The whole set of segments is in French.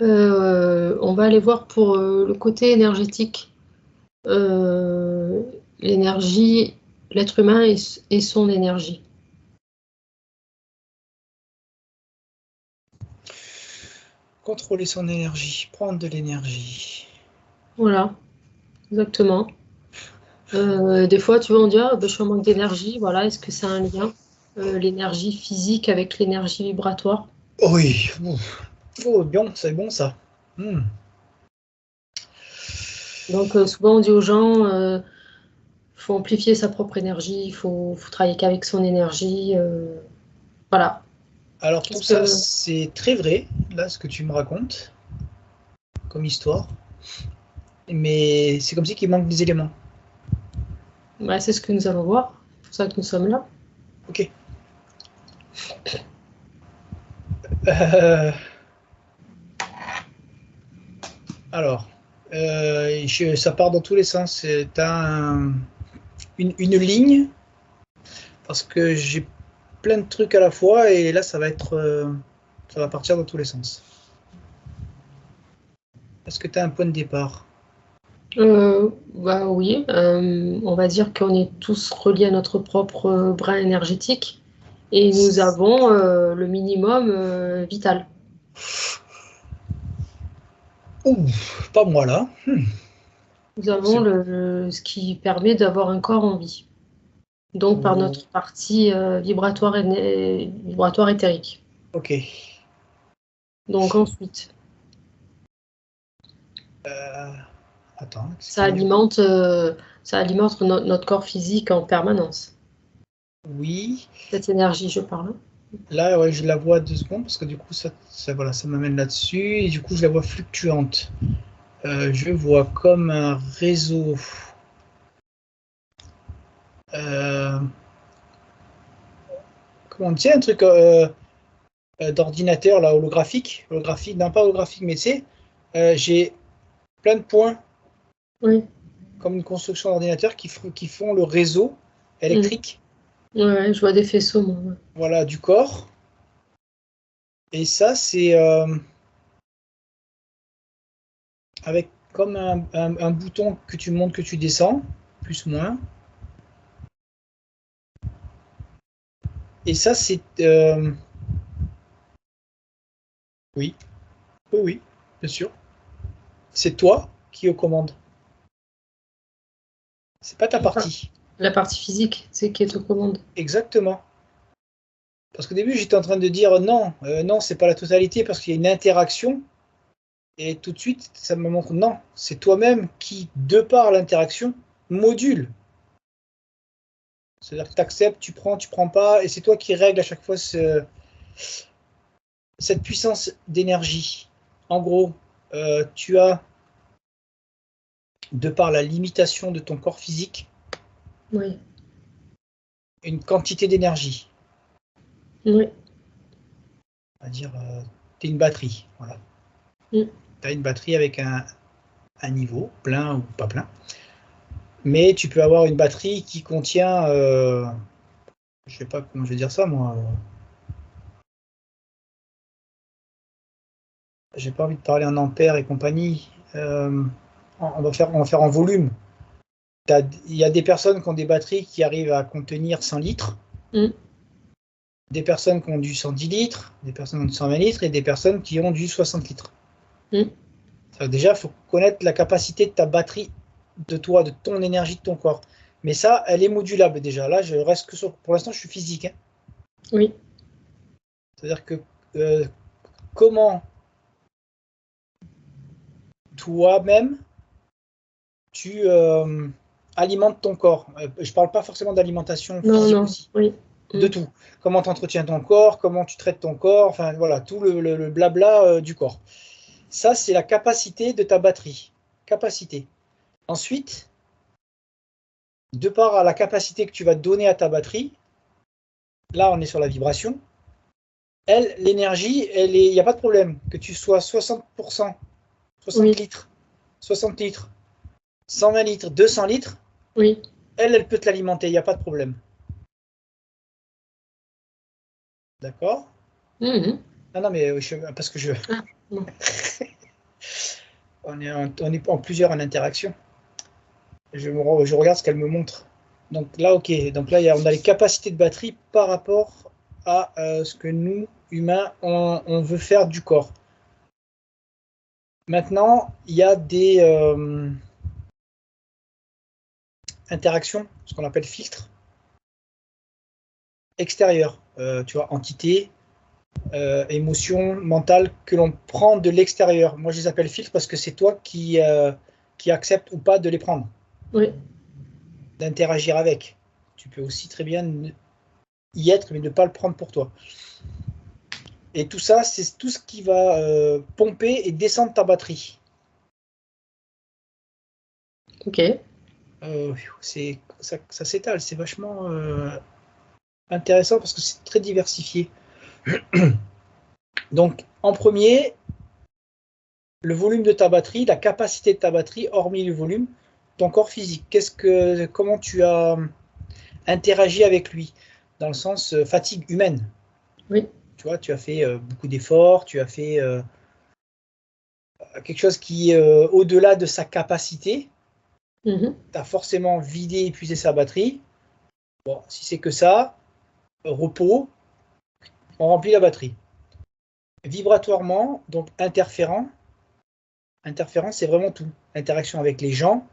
On va aller voir pour le côté énergétique. Euh, L'énergie, l'être humain et son énergie. Contrôler son énergie, prendre de l'énergie. Voilà, exactement. Des fois, tu vois, on dit, ah, ben, je suis en manque d'énergie. Voilà, est-ce que ça a un lien? L'énergie physique avec l'énergie vibratoire. Oui, oh, bien, c'est bon ça. Hmm. Donc, souvent, on dit aux gens, faut amplifier sa propre énergie, faut travailler qu'avec son énergie. Voilà. Alors tout Qu'est-ce ça, que, c'est très vrai, là, ce que tu me racontes, comme histoire. Mais c'est comme si qu'il manque des éléments. bah, c'est ce que nous allons voir. C'est pour ça que nous sommes là. Ok. Euh, alors, ça part dans tous les sens. Tu as une ligne, parce que j'ai plein de trucs à la fois, et là, ça va partir dans tous les sens. Est-ce que tu as un point de départ? Bah oui, on va dire qu'on est tous reliés à notre propre brin énergétique et nous avons le minimum vital. Ouh, pas moi là. Nous avons C'est ce qui permet d'avoir un corps en vie. Donc par oh, notre partie vibratoire éthérique. ok. Donc ensuite, Attends, qu'est-ce ça qu'il dit? alimente, notre corps physique en permanence. Oui. Cette énergie, je parle. Là, ouais, je la vois 2 secondes parce que du coup, voilà, ça m'amène là-dessus et du coup, je la vois fluctuante. Je vois comme un réseau. euh, Comment on dit, un truc d'ordinateur là, holographique, non pas holographique, mais tu sais, j'ai plein de points Oui. comme une construction d'ordinateur qui font le réseau Mm. électrique, Ouais, je vois des faisceaux, moi. Ouais. voilà, du corps. Et ça, c'est avec comme un bouton que tu montes, que tu descends, plus ou moins. Et ça, c'est oui, oui, oui, bien sûr. C'est toi qui aux commandes. C'est pas ta partie. La partie physique, c'est qui est aux commandes. Exactement. Parce qu'au début, j'étais en train de dire non, non, c'est pas la totalité parce qu'il y a une interaction. Et tout de suite, ça me montre non, c'est toi-même qui, de par l'interaction, module. C'est-à-dire que tu acceptes, tu prends pas, et c'est toi qui règle à chaque fois cette puissance d'énergie. En gros, tu as, de par la limitation de ton corps physique, Oui. une quantité d'énergie. Oui. C'est-à-dire, tu es une batterie. Voilà. Mm. Tu as une batterie avec un niveau, plein ou pas plein. Mais tu peux avoir une batterie qui contient, je sais pas comment je vais dire ça, moi. J'ai pas envie de parler en ampères et compagnie. On va faire en volume. Il y a des personnes qui ont des batteries qui arrivent à contenir 100 litres, Mm. des personnes qui ont du 110 litres, des personnes qui ont du 120 litres et des personnes qui ont du 60 litres. Mm. Déjà, il faut connaître la capacité de ta batterie, de toi, de ton énergie, de ton corps. Mais ça, elle est modulable déjà. Là, je reste que sur. Pour l'instant, je suis physique, hein. Oui. C'est-à-dire que comment toi-même tu alimentes ton corps. Je ne parle pas forcément d'alimentation Non, physique non. aussi, Oui. de Mm. tout. Comment tu entretiens ton corps, comment tu traites ton corps, enfin voilà, tout le blabla du corps. Ça, c'est la capacité de ta batterie. Capacité. Ensuite, de par à la capacité que tu vas donner à ta batterie, là on est sur la vibration, elle, l'énergie, il n'y a pas de problème. Que tu sois 60%, 60 Oui. litres, 60 litres, 120 litres, 200 litres, Oui. elle peut te l'alimenter, il n'y a pas de problème. D'accord? Mhm. Ah non, mais parce que Ah, non. on est en plusieurs en interaction. Je regarde ce qu'elle me montre. Donc là, ok. Donc là, on a les capacités de batterie par rapport à ce que nous, humains, on veut faire du corps. Maintenant, il y a des interactions, ce qu'on appelle filtres extérieurs. Tu vois, entités, émotions, mentales que l'on prend de l'extérieur. Moi, je les appelle filtres parce que c'est toi qui acceptes ou pas de les prendre, Oui, d'interagir avec. Tu peux aussi très bien y être, mais ne pas le prendre pour toi. Et tout ça, c'est tout ce qui va pomper et descendre ta batterie. ok. Ça s'étale, c'est vachement intéressant parce que c'est très diversifié. Donc, en premier, le volume de ta batterie, la capacité de ta batterie, hormis le volume, ton corps physique. Comment tu as interagi avec lui, dans le sens fatigue humaine. Oui. Tu vois, tu as fait beaucoup d'efforts, tu as fait quelque chose qui est au-delà de sa capacité. Mhm. Tu as forcément vidé, épuisé sa batterie. Bon, si c'est que ça, repos, on remplit la batterie. Vibratoirement, donc interférent. Interférence, c'est vraiment tout. Interaction avec les gens.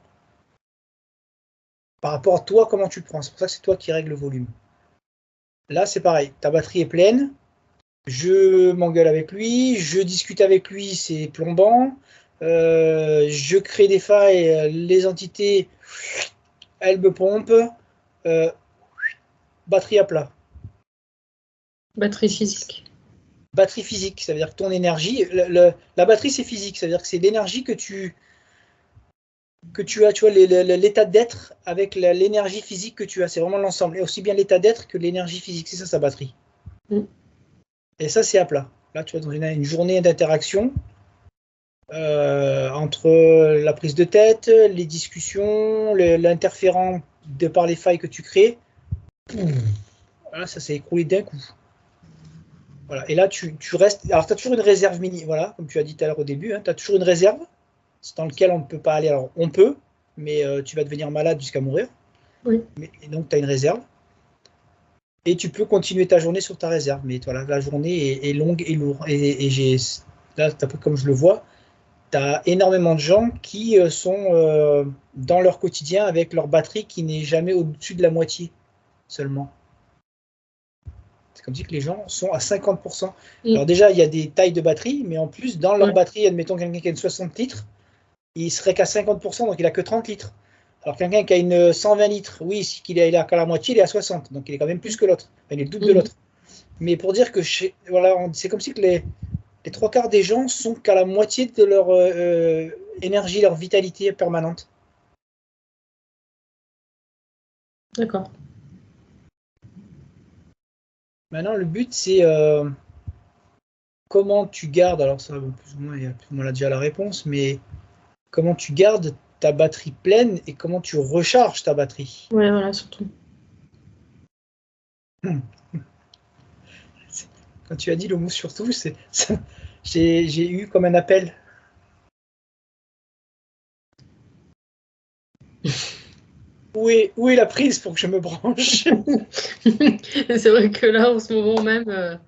Par rapport à toi, comment tu le prends. C'est pour ça que c'est toi qui règles le volume. Là, c'est pareil. Ta batterie est pleine. Je m'engueule avec lui. Je discute avec lui, c'est plombant. Je crée des failles. Les entités, elles me pompent. Euh, batterie à plat. Batterie physique. Batterie physique, ça veut dire que ton énergie, la batterie c'est physique, ça veut dire que c'est l'énergie que tu as, tu vois, l'état d'être avec l'énergie physique que tu as, c'est vraiment l'ensemble, et aussi bien l'état d'être que l'énergie physique, c'est ça sa batterie. Mm. Et ça c'est à plat. Là tu vois, dans une journée d'interaction entre la prise de tête, les discussions, l'interférent de par les failles que tu crées, voilà, ça s'est écroulé d'un coup. Voilà. Et là tu restes, alors tu as toujours une réserve mini, voilà, comme tu as dit tout à l'heure au début, hein, tu as toujours une réserve dans lequel on ne peut pas aller. Alors, on peut, mais tu vas devenir malade jusqu'à mourir. Oui. Et donc, tu as une réserve. Et tu peux continuer ta journée sur ta réserve. Mais voilà, la journée est longue et lourde. Là, comme je le vois, tu as énormément de gens qui sont dans leur quotidien avec leur batterie qui n'est jamais au-dessus de la moitié seulement. C'est comme si que les gens sont à 50%. Alors Mm. déjà, il y a des tailles de batterie, mais en plus, dans leur Ouais. batterie, admettons quelqu'un qui a une 60 litres, il serait qu'à 50%, donc il a que 30 litres. Alors quelqu'un qui a une 120 litres, oui, si il a qu'à la moitié, il est à 60, donc il est quand même plus que l'autre. Enfin, il est le double de Mhm. l'autre. Mais pour dire que voilà, c'est comme si que les trois quarts des gens sont qu'à la moitié de leur énergie, leur vitalité permanente. D'accord. Maintenant, le but, c'est comment tu gardes, alors ça, plus ou moins, on a déjà la réponse, mais comment tu gardes ta batterie pleine et comment tu recharges ta batterie. Ouais, voilà, surtout. Quand tu as dit le mot surtout, j'ai eu comme un appel. Où est la prise pour que je me branche? C'est vrai que là, en ce moment même,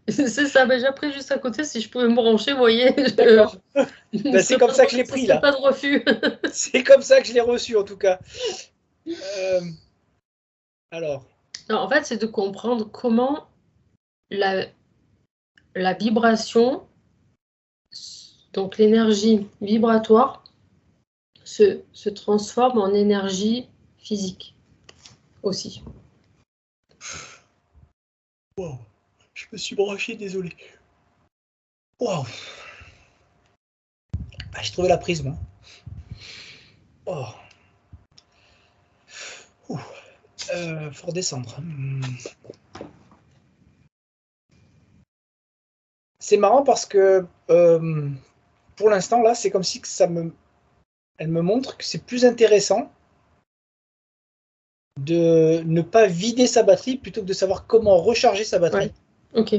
c'est ça. Ben, j'ai appris juste à côté si je pouvais me brancher, vous voyez, D'accord. ce Ben, c'est serait comme pas ça que je l'ai ce pris serait là. pas de refus. C'est comme ça que je l'ai reçu en tout cas. Euh, alors, Non, en fait, c'est de comprendre comment la, la vibration, donc l'énergie vibratoire, se transforme en énergie physique aussi. wow, je me suis branché, désolé. Wow, ah, j'ai trouvé la prise moi. Oh, faut redescendre. C'est marrant parce que pour l'instant là, c'est comme si que elle me montre que c'est plus intéressant de ne pas vider sa batterie plutôt que de savoir comment recharger sa Ouais, batterie. ok.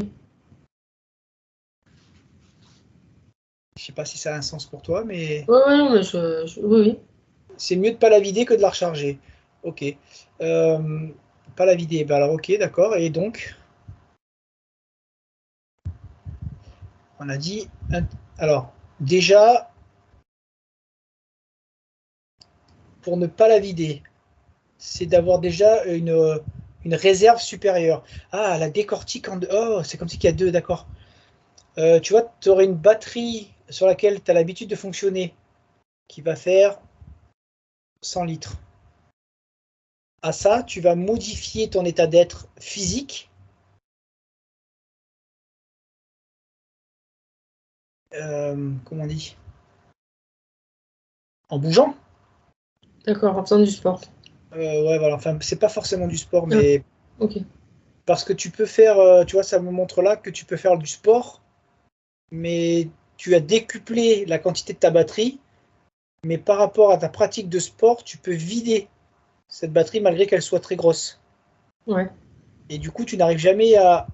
sais pas si ça a un sens pour toi, mais Ouais, non, mais oui, oui. c'est mieux de pas la vider que de la recharger. Ok. Euh, Pas la vider. Bah alors ok, d'accord. Et donc, on a dit. Alors, déjà, pour ne pas la vider, c'est d'avoir déjà une réserve supérieure. Ah, la décortique en deux. Oh, c'est comme si qu'il y a deux, d'accord. Tu vois, tu aurais une batterie sur laquelle tu as l'habitude de fonctionner qui va faire 100 litres. À ça, tu vas modifier ton état d'être physique. Comment on dit? En bougeant. D'accord, en faisant du sport. Ouais, voilà. Enfin, c'est pas forcément du sport, Ah, mais ok. parce que tu peux faire, tu vois, ça me montre là que tu peux faire du sport, mais tu as décuplé la quantité de ta batterie, mais par rapport à ta pratique de sport, tu peux vider cette batterie malgré qu'elle soit très grosse. Ouais. Et du coup, tu n'arrives jamais à,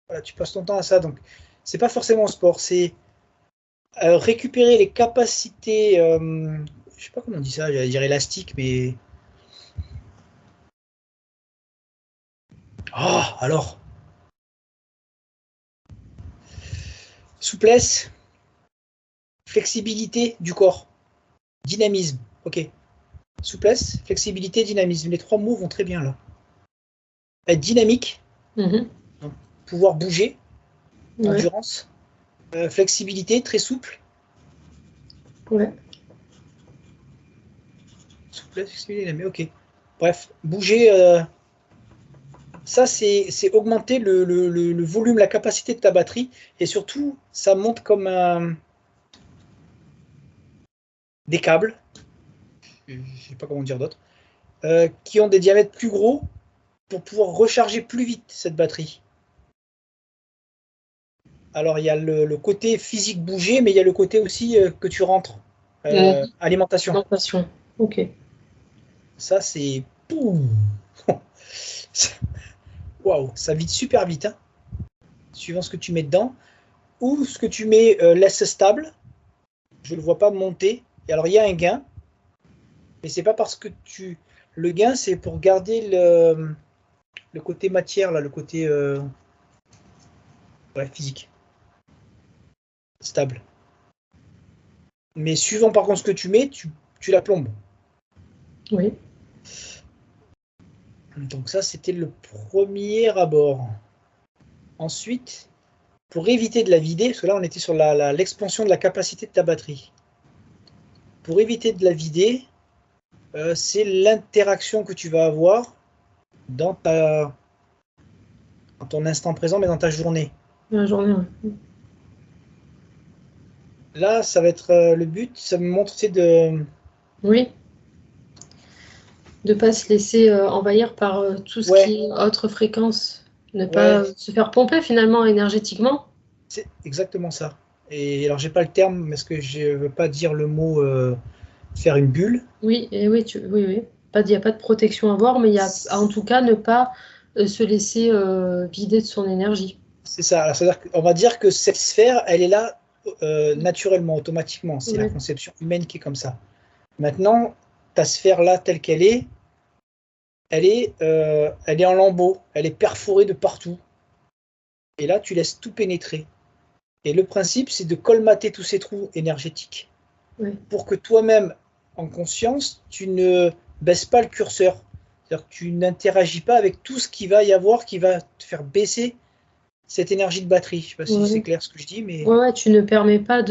voilà, tu passes ton temps à ça. Donc, c'est pas forcément sport, c'est récupérer les capacités, je sais pas comment on dit ça, j'allais dire élastique, mais alors, souplesse, flexibilité du corps, dynamisme. Ok, souplesse, flexibilité, dynamisme. Les trois mots vont très bien là. Être dynamique, Mhm. donc pouvoir bouger, Ouais. endurance, flexibilité, très souple. Ouais. Souplesse, flexibilité, mais ok. Bref, bouger, ça c'est augmenter le volume, la capacité de ta batterie, et surtout, ça monte comme des câbles, je ne sais pas comment dire d'autre, qui ont des diamètres plus gros pour pouvoir recharger plus vite cette batterie. Alors il y a le côté physique bouger, mais il y a le côté aussi que tu rentres. Mhm. Alimentation. Alimentation. Ok. Ça c'est. Waouh, ça vide super vite, hein, suivant ce que tu mets dedans. Ou ce que tu mets laisse stable. Je ne le vois pas monter. Et alors il y a un gain, mais c'est pas parce que tu. Le gain, c'est pour garder le côté matière, là, le côté ouais, physique, stable. Mais suivant par contre ce que tu mets, tu la plombes. Oui. Donc ça, c'était le premier abord. Ensuite, pour éviter de la vider, parce que là on était sur l'expansion de la capacité de ta batterie. Pour éviter de la vider, c'est l'interaction que tu vas avoir dans, dans ton instant présent, mais dans ta journée. La journée, ouais. Là, ça va être le but, ça me montre de. Oui. De ne pas se laisser envahir par tout ce Ouais, qui est autre fréquence. Ne pas ouais, se faire pomper finalement énergétiquement. c'est exactement ça. Et alors, j'ai pas le terme, parce que je veux pas dire le mot faire une bulle. Oui, et oui, oui, oui. Il n'y a pas de protection à avoir, mais il y a en tout cas ne pas se laisser vider de son énergie. C'est ça. C'est-à-dire qu'on va dire que cette sphère, elle est là naturellement, automatiquement. C'est la Ouais. conception humaine qui est comme ça. Maintenant, ta sphère là, telle qu'elle est, elle est en lambeaux, elle est perforée de partout. Et là, tu laisses tout pénétrer. Et le principe, c'est de colmater tous ces trous énergétiques Ouais. pour que toi-même, en conscience, tu ne baisses pas le curseur. C'est-à-dire que tu n'interagis pas avec tout ce qu'il va y avoir qui va te faire baisser cette énergie de batterie. Je ne sais pas si c'est Ouais. clair ce que je dis, mais Ouais, ouais, tu ne permets pas à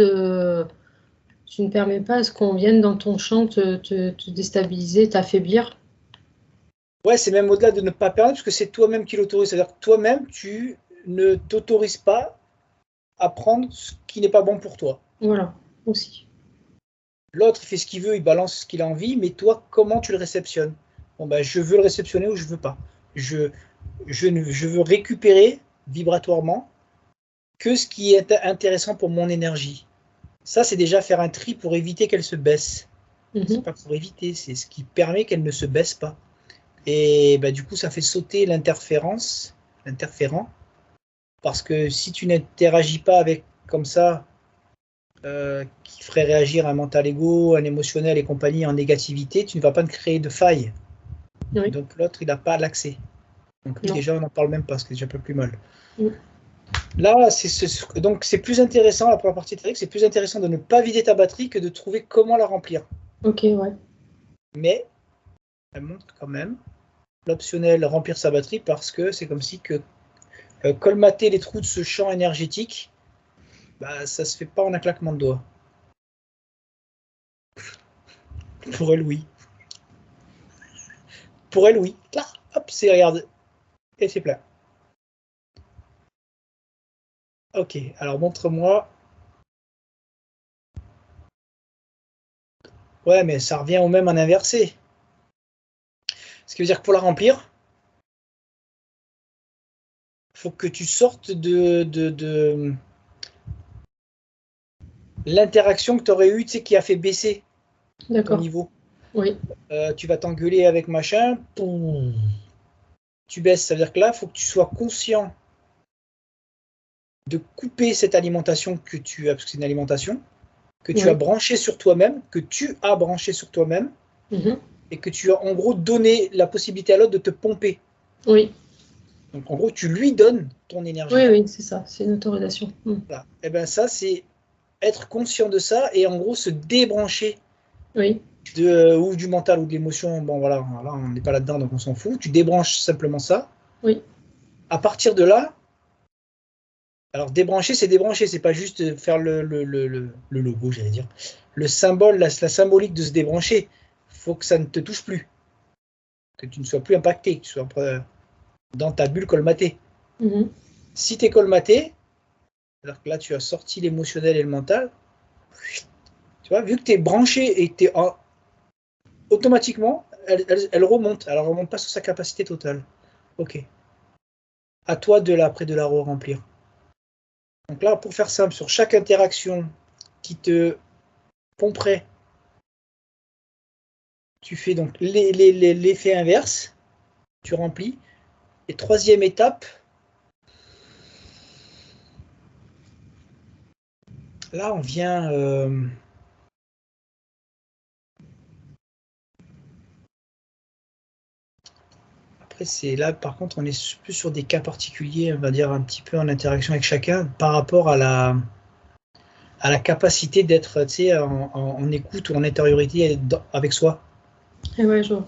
ce qu'on vienne dans ton champ te déstabiliser, t'affaiblir. ouais, c'est même au-delà de ne pas permettre, parce que c'est toi-même qui l'autorise. C'est-à-dire que toi-même, tu ne t'autorises pas à prendre ce qui n'est pas bon pour toi. Voilà, aussi. L'autre, il fait ce qu'il veut, il balance ce qu'il a envie, mais toi, comment tu le réceptionnes? Bon, ben, je veux le réceptionner ou je veux pas. Je, je veux récupérer vibratoirement que ce qui est intéressant pour mon énergie. Ça, c'est déjà faire un tri pour éviter qu'elle se baisse. C'est Mhm. pas pour éviter, c'est ce qui permet qu'elle ne se baisse pas. Et bah, du coup, ça fait sauter l'interférence, l'interférent, parce que si tu n'interagis pas avec comme ça qui ferait réagir un mental égo, un émotionnel et compagnie en négativité, tu ne vas pas créer de faille. Oui. Donc l'autre, il n'a pas l'accès. Donc lui, Non. déjà, on n'en parle même pas, parce que c'est déjà un peu plus mal. Mm. Là, donc c'est plus intéressant, la première partie théorique, c'est plus intéressant de ne pas vider ta batterie que de trouver comment la remplir. Ok, ouais. Mais elle montre quand même l'optionnel remplir sa batterie, parce que c'est comme si que colmater les trous de ce champ énergétique, bah, ça se fait pas en un claquement de doigts. Pour elle, oui. Pour elle, oui. Là, hop, c'est, regarde, et c'est plein. Ok, alors montre-moi. Ouais, mais ça revient au même en inversé. Ce qui veut dire que pour la remplir, il faut que tu sortes de l'interaction que tu aurais eue, tu sais, qui a fait baisser ton D'accord. niveau. Oui. Tu vas t'engueuler avec machin, poum, tu baisses. Ça veut dire que là, il faut que tu sois conscient de couper cette alimentation que tu as, parce que c'est une alimentation, que tu as Oui. branchée sur toi-même, que tu as branché sur toi-même, Mhm. et que tu as en gros donné la possibilité à l'autre de te pomper. Oui. Donc en gros, tu lui donnes ton Oui, énergie. oui, c'est ça. C'est une autorisation. Mm. Voilà. Et bien ça, c'est être conscient de ça et en gros se débrancher Oui. ou du mental ou de l'émotion. Bon voilà, là, on n'est pas là-dedans, donc on s'en fout. Tu débranches simplement ça. Oui. À partir de là, alors débrancher, c'est pas juste faire le logo, j'allais dire. Le symbole, la symbolique de se débrancher. Il faut que ça ne te touche plus. Que tu ne sois plus impacté, que tu sois dans ta bulle colmatée. Mhm. Si tu es colmaté, alors que là tu as sorti l'émotionnel et le mental, tu vois, vu que tu es branché et que tu es automatiquement, elle remonte. Elle ne remonte pas sur sa capacité totale. Ok. À toi de la, après de la re-remplir. Donc là, pour faire simple, sur chaque interaction qui te pomperait, tu fais donc l'effet inverse, tu remplis. Et troisième étape, là on vient... après, c'est là, par contre, on est plus sur des cas particuliers, on va dire un petit peu en interaction avec chacun par rapport à la capacité d'être, tu sais, en écoute ou en intériorité avec soi. Et ouais, je vois.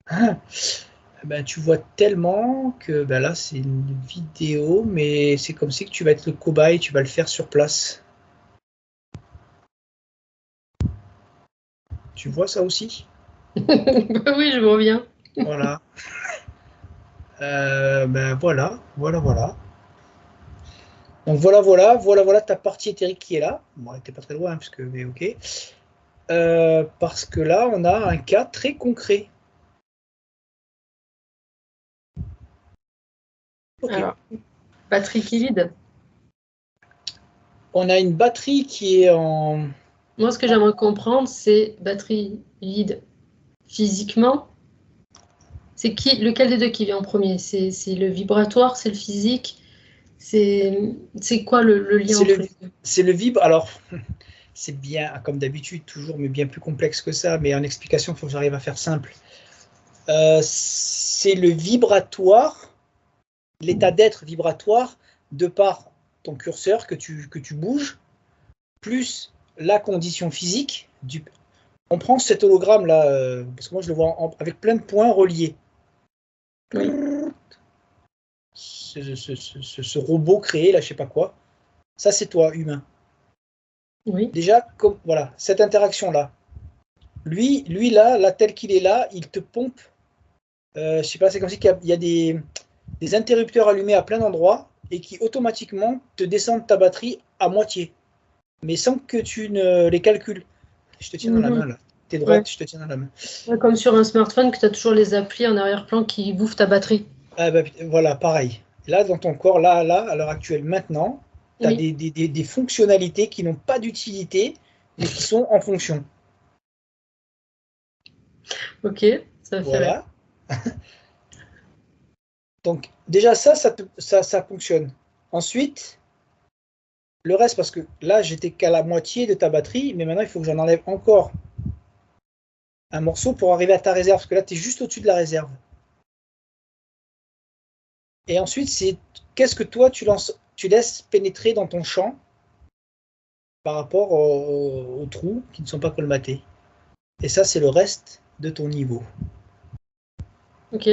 Ah, ben, tu vois tellement que ben là, c'est une vidéo, mais c'est comme si que tu vas être le cobaye, tu vas le faire sur place. Tu vois ça aussi? Bah oui, je vois bien. Voilà. Ben voilà, voilà, voilà. Donc voilà ta partie éthérique qui est là. Bon, elle n'était pas très loin, parce que, mais ok. Parce que là, on a un cas très concret. Ok. Alors, batterie qui vide. On a une batterie qui est en... Moi, ce que j'aimerais comprendre, c'est batterie vide physiquement. C'est qui, lequel des deux qui vient en premier? C'est le vibratoire, c'est le physique? C'est quoi le lien C'est entre le, les deux? c'est le vibre. Alors, c'est bien, comme d'habitude, toujours, mais bien plus complexe que ça. Mais en explication, il faut que j'arrive à faire simple. C'est le vibratoire, l'état d'être vibratoire, de par ton curseur que tu bouges, plus la condition physique. On prend cet hologramme là, parce que moi je le vois avec plein de points reliés. Oui, Ce robot créé, là, je sais pas quoi. Ça, c'est toi, humain. oui, Déjà, comme, voilà, cette interaction-là. Lui là, tel qu'il est là, il te pompe. Je sais pas, c'est comme si il y a des interrupteurs allumés à plein d'endroits et qui automatiquement te descendent ta batterie à moitié, mais sans que tu ne les calcules. Je te tiens dans la mhm, main là. T'es ouais. droite, je te tiens dans la main. Ouais, comme sur un smartphone, que tu as toujours les applis en arrière-plan qui bouffent ta batterie. Ah bah, voilà, pareil. Là, dans ton corps, là, à l'heure actuelle, maintenant, tu as Oui, des fonctionnalités qui n'ont pas d'utilité, mais qui sont en fonction. ok, ça me fait rire. Voilà. Donc, déjà, ça fonctionne. Ensuite, le reste, parce que là, j'étais qu'à la moitié de ta batterie, mais maintenant, il faut que j'en enlève encore un morceau pour arriver à ta réserve, parce que là, tu es juste au-dessus de la réserve. Et ensuite, c'est qu'est-ce que toi, tu laisses pénétrer dans ton champ par rapport aux trous qui ne sont pas colmatés. Et ça, c'est le reste de ton niveau. Ok.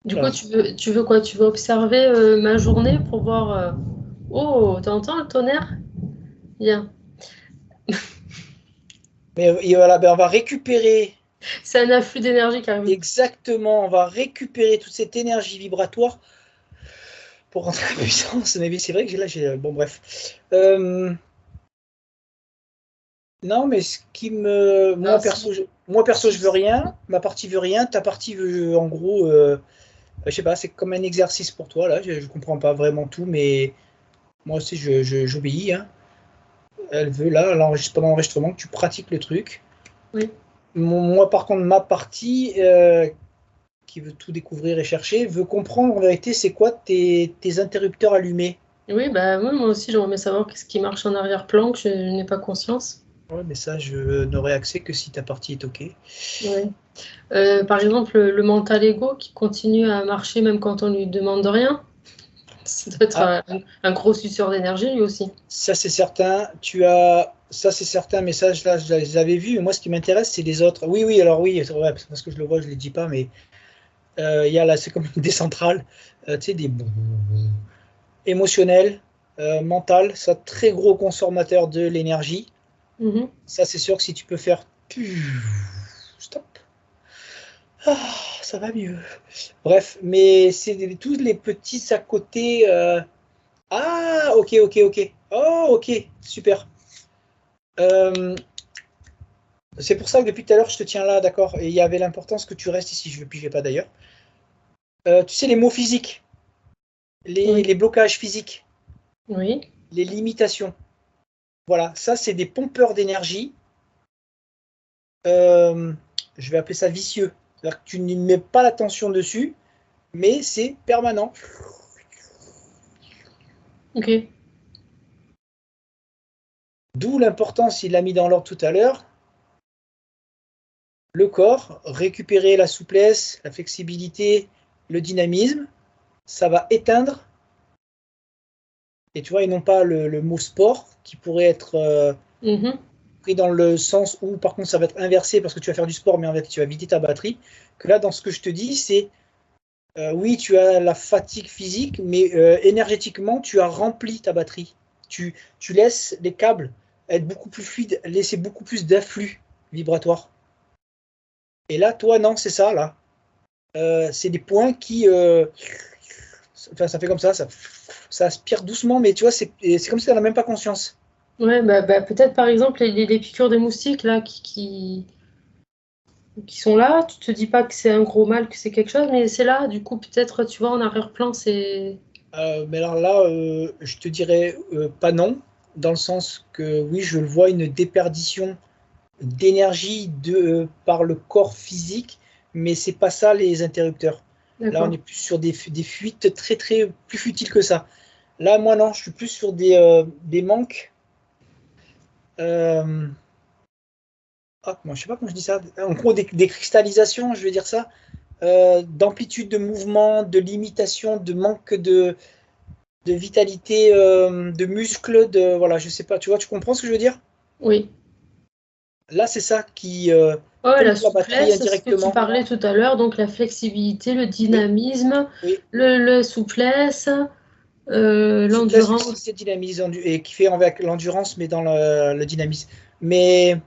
Du coup, Voilà. tu veux quoi? Tu veux observer ma journée pour voir. Oh, t'entends le tonnerre? Bien. Mais et voilà, ben, on va récupérer C'est un afflux d'énergie qui arrive. exactement, on va récupérer toute cette énergie vibratoire pour rentrer en puissance. Mais c'est vrai que bon, bref. Non, mais ce qui me. Ah, si. Moi, perso, je veux Si. rien. Ma partie veut rien. Ta partie veut, en gros. Je sais pas, c'est comme un exercice pour toi, là. Je comprends pas vraiment tout, mais moi aussi, j'obéis. Hein. Elle veut, là, pendant l'enregistrement, que tu pratiques le truc. Oui. Moi, par contre, ma partie, qui veut tout découvrir et chercher, veut comprendre en vérité c'est quoi tes interrupteurs allumés. Oui, bah oui, moi aussi, j'aimerais bien savoir qu'est-ce qui marche en arrière-plan que je n'ai pas conscience. Ouais, mais ça, je n'aurai accès que si ta partie est OK. Ouais. Par exemple, le mental ego qui continue à marcher même quand on lui demande rien. Ça doit être Ah, un gros suceur d'énergie lui aussi. ça c'est certain. Ça c'est certain, mais ça, là, je les avais vus. Moi, ce qui m'intéresse, c'est les autres. Oui, oui, alors oui, c'est vrai, parce que je le vois, je ne les dis pas, mais il y a là, c'est comme une décentrale, tu sais, des émotionnels, mental, ça, très gros consommateur de l'énergie. Mhm. Ça, c'est sûr que si tu peux faire stop, ah, ça va mieux. Bref, mais c'est tous les petits à côté. Ah, ok, ok, ok. Oh, ok, super. Euh, c'est pour ça que depuis tout à l'heure, je te tiens là, d'accord. Et il y avait l'importance que tu restes ici. Je ne le pigeais pas d'ailleurs. Tu sais, les mots physiques, Oui. les blocages physiques, Oui. les limitations. Voilà, ça, c'est des pompeurs d'énergie. Euh, je vais appeler ça vicieux. C'est-à-dire que tu ne mets pas l'attention dessus, mais c'est permanent. Ok. D'où l'importance, il l'a mis dans l'ordre tout à l'heure, le corps, récupérer la souplesse, la flexibilité, le dynamisme, ça va éteindre, et tu vois, et non pas le mot sport, qui pourrait être Mhm. pris dans le sens où, par contre, ça va être inversé parce que tu vas faire du sport, mais en fait, tu vas vider ta batterie. Que là, dans ce que je te dis, c'est oui, tu as la fatigue physique, mais énergétiquement, tu as rempli ta batterie. Tu laisses les câbles être beaucoup plus fluides, laisser beaucoup plus d'afflux vibratoire. Et là, toi, non, c'est ça, là. C'est des points qui. Enfin, ça fait comme ça aspire doucement, mais tu vois, c'est comme si tu n'en as même pas conscience. Ouais, bah, peut-être par exemple les piqûres des moustiques là qui sont là, tu te dis pas que c'est un gros mal, que c'est quelque chose, mais c'est là, du coup peut-être tu vois en arrière-plan c'est. Mais alors là, je te dirais pas non, dans le sens que oui, je le vois une déperdition d'énergie par le corps physique, mais c'est pas ça les interrupteurs. Là, on D'accord. est plus sur des fuites très très plus futiles que ça. Là, moi non, je suis plus sur des manques. Euh, moi, je sais pas comment je dis ça. En gros, des cristallisations, je vais dire ça, d'amplitude de mouvement, de limitation, de manque de vitalité, de muscles, de voilà, je sais pas. Tu vois, tu comprends ce que je veux dire? Oui. Là, c'est ça qui Ouais, la pompe la batterie souplesse, ce que tu indirectement. parlais tout à l'heure, donc la flexibilité, le Oui, dynamisme, oui. le souplesse, Souplesse, l'endurance. flexibilité, dynamisme, et qui fait avec l'endurance, mais dans le dynamisme. Mais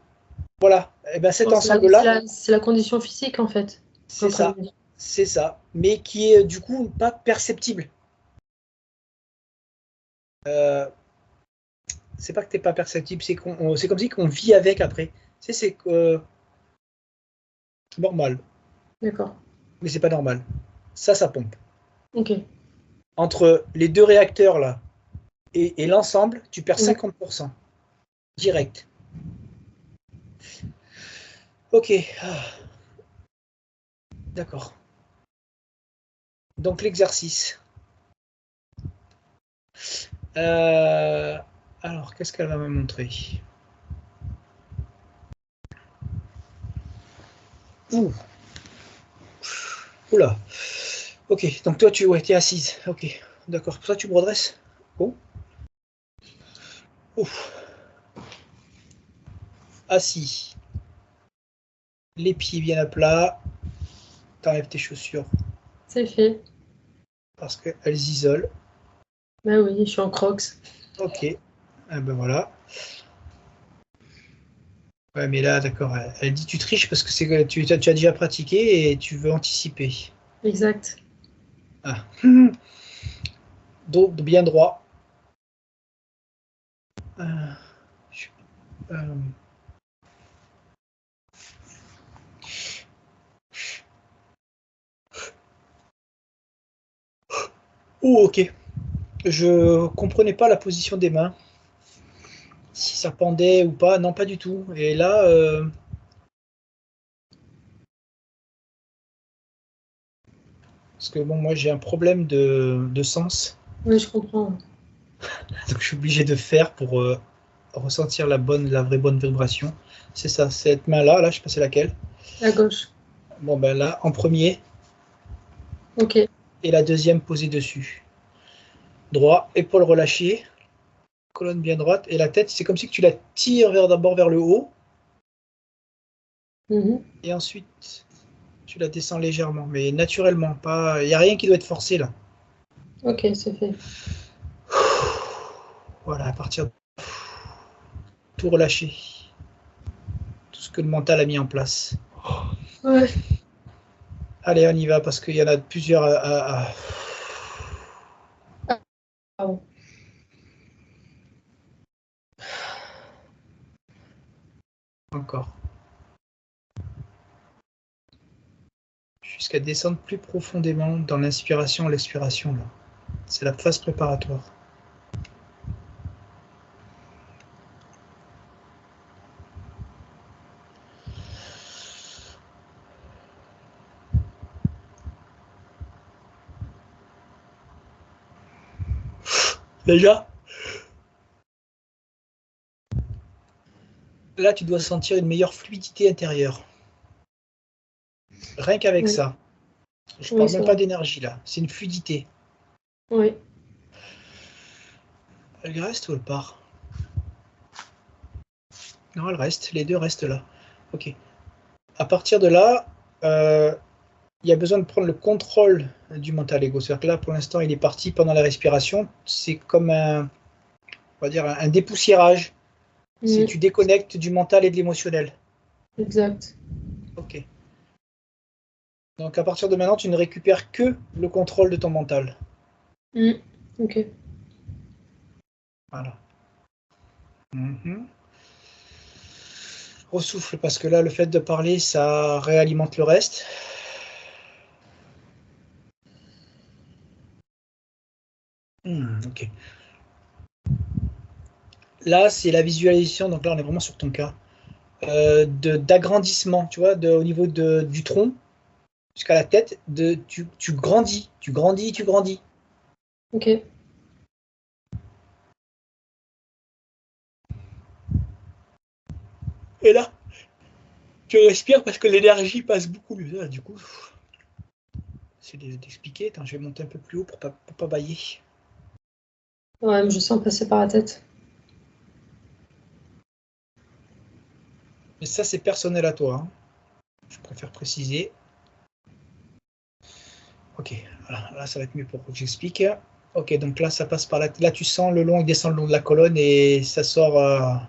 voilà, eh ben, cet Bon, ensemble-là, c'est la condition physique en fait. T'es c'est en train de ça, me dire. c'est ça, mais qui est du coup pas perceptible. Euh, c'est pas que t'es pas perceptible, c'est comme si qu'on vit avec après. C'est normal, D'accord. mais c'est pas normal. Ça pompe. Ok. Entre les deux réacteurs là et l'ensemble, tu perds Oui. 50% direct. Ok, d'accord. Donc l'exercice. Alors, qu'est-ce qu'elle va me montrer? Ouh. Oula. Ok, donc toi, tu es assise. Ok, d'accord. Pour ça, tu me redresses. Oh. Ouf. Assis. Les pieds bien à plat. T'enlèves tes chaussures C'est fait. parce qu'elles isolent. Bah oui, je suis en crocs. Ok. Ah ben voilà. Ouais, mais là, d'accord. Elle dit tu triches parce que c'est que tu as déjà pratiqué et tu veux anticiper. Exact. Ah. Dos bien droit. Euh, euh, Oh, ok. Je comprenais pas la position des mains. Si ça pendait ou pas. Non, pas du tout. Et là, parce que bon, moi j'ai un problème de sens. Oui, je comprends. Donc je suis obligé de faire pour ressentir la vraie bonne vibration. C'est ça, cette main-là, là, je sais pas c'est laquelle. À gauche. Bon ben là, en premier, Ok. et la deuxième posée dessus. Droit, épaule relâchée, colonne bien droite, et la tête, c'est comme si tu la tires d'abord vers le haut, Mhm. et ensuite tu la descends légèrement, mais naturellement, pas. Il n'y a rien qui doit être forcé là. Ok, c'est fait. Voilà, à partir de tout relâcher, tout ce que le mental a mis en place. Ouais. Allez, on y va parce qu'il y en a plusieurs Ah bon. encore. Jusqu'à descendre plus profondément dans l'inspiration et l'expiration. Là. C'est la phase préparatoire. Déjà, là, tu dois sentir une meilleure fluidité intérieure. Rien qu'avec Oui, ça. Je oui, parle c'est même pas vrai. d'énergie là. C'est une fluidité. Oui. Elle reste ou elle part? Non, elle reste. Les deux restent là. Ok. À partir de là, il y a besoin de prendre le contrôle du mental ego. C'est-à-dire que là, pour l'instant, il est parti pendant la respiration. C'est comme un, on va dire, un dépoussiérage. C'est Mhm. tu déconnectes du mental et de l'émotionnel. Exact. Ok. Donc à partir de maintenant, tu ne récupères que le contrôle de ton mental. Mhm. Ok. Voilà. Mhm. Ressouffle parce que là, le fait de parler, ça réalimente le reste. Ok. Là, c'est la visualisation. Donc là, on est vraiment sur ton cas. D'agrandissement, tu vois, au niveau du tronc jusqu'à la tête. Tu grandis, tu grandis, tu grandis. Ok. Et là, tu respires parce que l'énergie passe beaucoup mieux. Là, du coup, c'est d'expliquer. Attends, je vais monter un peu plus haut pour pas bailler. Ouais, mais je sens passer par la tête. Mais ça, c'est personnel à toi. Hein. Je préfère préciser. Ok, voilà, là, ça va être mieux pour que j'explique. Ok, donc là, ça passe par là. Là, tu sens le long, il descend le long de la colonne et ça sort,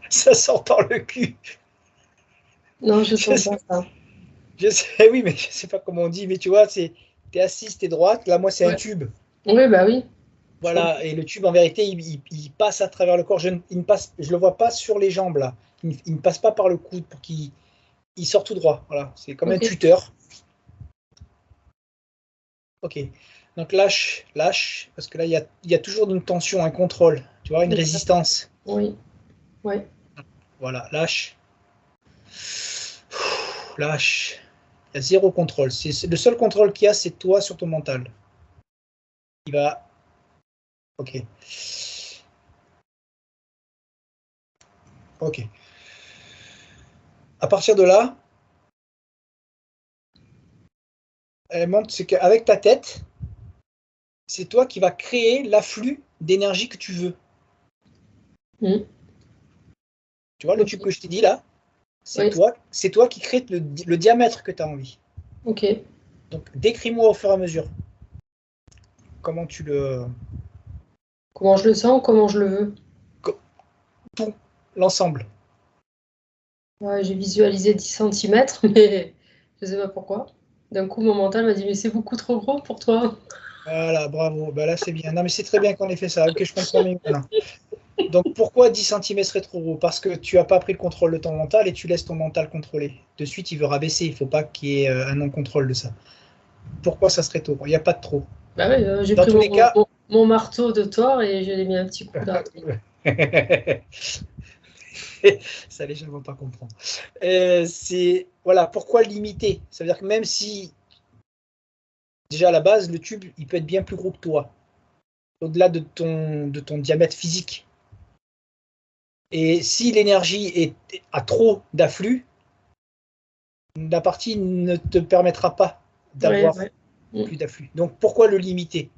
ça sort par le cul. Non, je Je sens sais, pas ça. je sais, oui, mais je sais pas comment on dit. Mais tu vois, t'es assise, t'es droite. Là, moi, c'est un Ouais. tube. Oui, bah oui. Je Voilà, comprends. et le tube, en vérité, il passe à travers le corps. Il ne passe, je le vois pas sur les jambes là. Il ne passe pas par le coude pour qu'il il sort tout droit. Voilà, c'est comme un Ok. tuteur. Ok. Donc lâche, lâche, parce que là, il y a toujours une tension, un contrôle, tu vois, une Exact. résistance. Oui. Ouais. Voilà, lâche, lâche. Il y a zéro contrôle. Le seul contrôle qu'il y a, c'est toi sur ton mental. il va... Ok. Ok. À partir de là, elle montre, c'est qu'avec ta tête, c'est toi qui vas créer l'afflux d'énergie que tu veux. Mm. Tu vois, le tube Ok. que je t'ai dit là, Oui, c'est toi qui crée le diamètre que tu as envie. ok. Donc, décris-moi au fur et à mesure comment tu le... Comment je le sens, comment je le veux. Tout, l'ensemble. Ouais, j'ai visualisé 10 centimètres, mais je sais pas pourquoi. D'un coup, mon mental m'a dit, mais c'est beaucoup trop gros pour toi. Voilà, bravo. Ben là, c'est bien. Non, mais c'est très bien qu'on ait fait ça. Ok, je comprends mieux maintenant. Donc, pourquoi 10 centimètres serait trop gros? Parce que tu n'as pas pris le contrôle de ton mental et tu laisses ton mental contrôler. De suite, il veut rabaisser. Il ne faut pas qu'il y ait un non-contrôle de ça. Pourquoi ça serait trop? Il n'y a pas de trop. Bah oui, j'ai Dans pris tous les cas, mon marteau de Thor et je l'ai mis un petit coup là. ça les gens ne vont pas comprendre. C'est voilà, pourquoi limiter? Ça veut dire que même si déjà à la base, le tube, il peut être bien plus gros que toi, au-delà de ton diamètre physique. Et si l'énergie a trop d'afflux, la partie ne te permettra pas Ouais, d'avoir ouais. Mm. plus d'afflux. Donc pourquoi le limiter?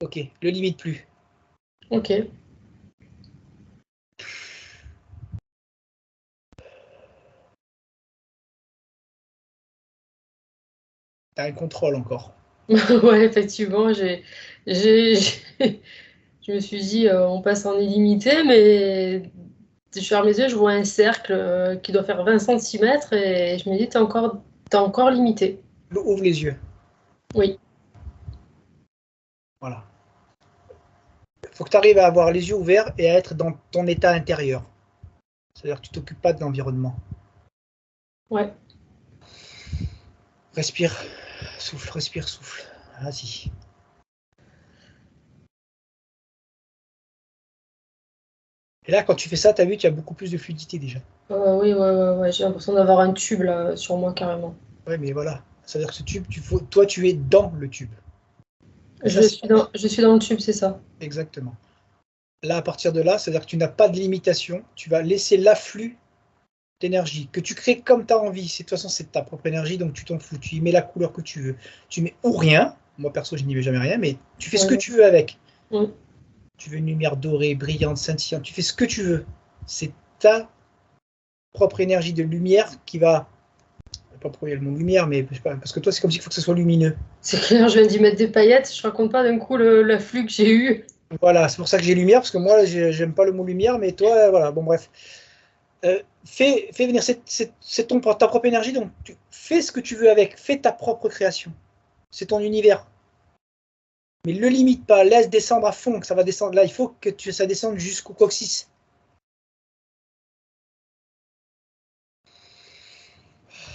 Ok, le limite plus. Ok. Tu as un contrôle encore. Ouais, effectivement, je me suis dit, on passe en illimité, mais je ferme les yeux, je vois un cercle qui doit faire 20 centimètres et je me dis, t'es encore limité. Ouvre les yeux. Oui, Voilà. Il faut que tu arrives à avoir les yeux ouverts et à être dans ton état intérieur. C'est-à-dire que tu t'occupes pas de l'environnement. ouais. Respire, souffle, respire, souffle. Vas-y. Et là, quand tu fais ça, tu as vu, tu as beaucoup plus de fluidité déjà. Oui, ouais, ouais, ouais. J'ai l'impression d'avoir un tube là sur moi carrément. Ouais, mais voilà. C'est-à-dire que ce tube, toi, tu es dans le tube. Et ça, c'est Je suis dans le tube, c'est ça. exactement. Là, à partir de là, c'est-à-dire que tu n'as pas de limitation. Tu vas laisser l'afflux d'énergie que tu crées comme tu as envie. De toute façon, c'est ta propre énergie, donc tu t'en fous. Tu y mets la couleur que tu veux. Tu mets ou rien. Moi, perso, je n'y mets jamais rien, mais tu fais ce Ouais, que ouais. tu veux avec. Mm. Tu veux une lumière dorée, brillante, scintillante. Tu fais ce que tu veux. C'est ta propre énergie de lumière qui va. Pas pourquoi il y a le mot lumière, mais je sais pas, parce que toi, c'est comme s'il faut que ce soit lumineux. C'est clair, je viens d'y mettre des paillettes. Je raconte pas d'un coup l'afflux que j'ai eu. Voilà, c'est pour ça que j'ai lumière, parce que moi, j'aime pas le mot lumière, mais toi, voilà, bon, bref. Fais venir ta propre énergie, donc tu fais ce que tu veux avec, fais ta propre création. C'est ton univers. Mais le limite pas, laisse descendre à fond, que ça va descendre. Là, il faut que ça descende jusqu'au coccyx.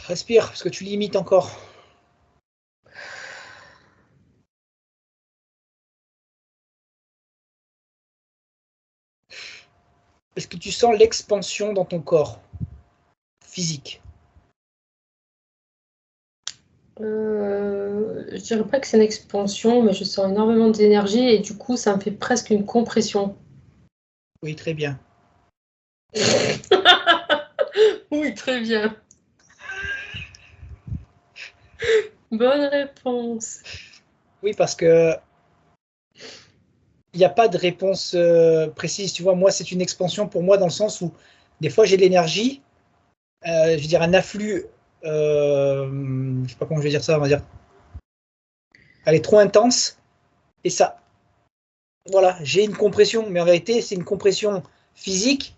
Respire, parce que tu limites encore. Est-ce que tu sens l'expansion dans ton corps physique? Je dirais pas que c'est une expansion, mais je sens énormément d'énergie et du coup, ça me fait presque une compression. Oui, très bien. Oui, très bien. Bonne réponse. Oui, parce que il n'y a pas de réponse précise. Tu vois, moi, c'est une expansion pour moi dans le sens où des fois j'ai de l'énergie, je veux dire un afflux, je sais pas comment je vais dire ça, on va dire, elle est trop intense et ça, voilà, j'ai une compression, mais en réalité, c'est une compression physique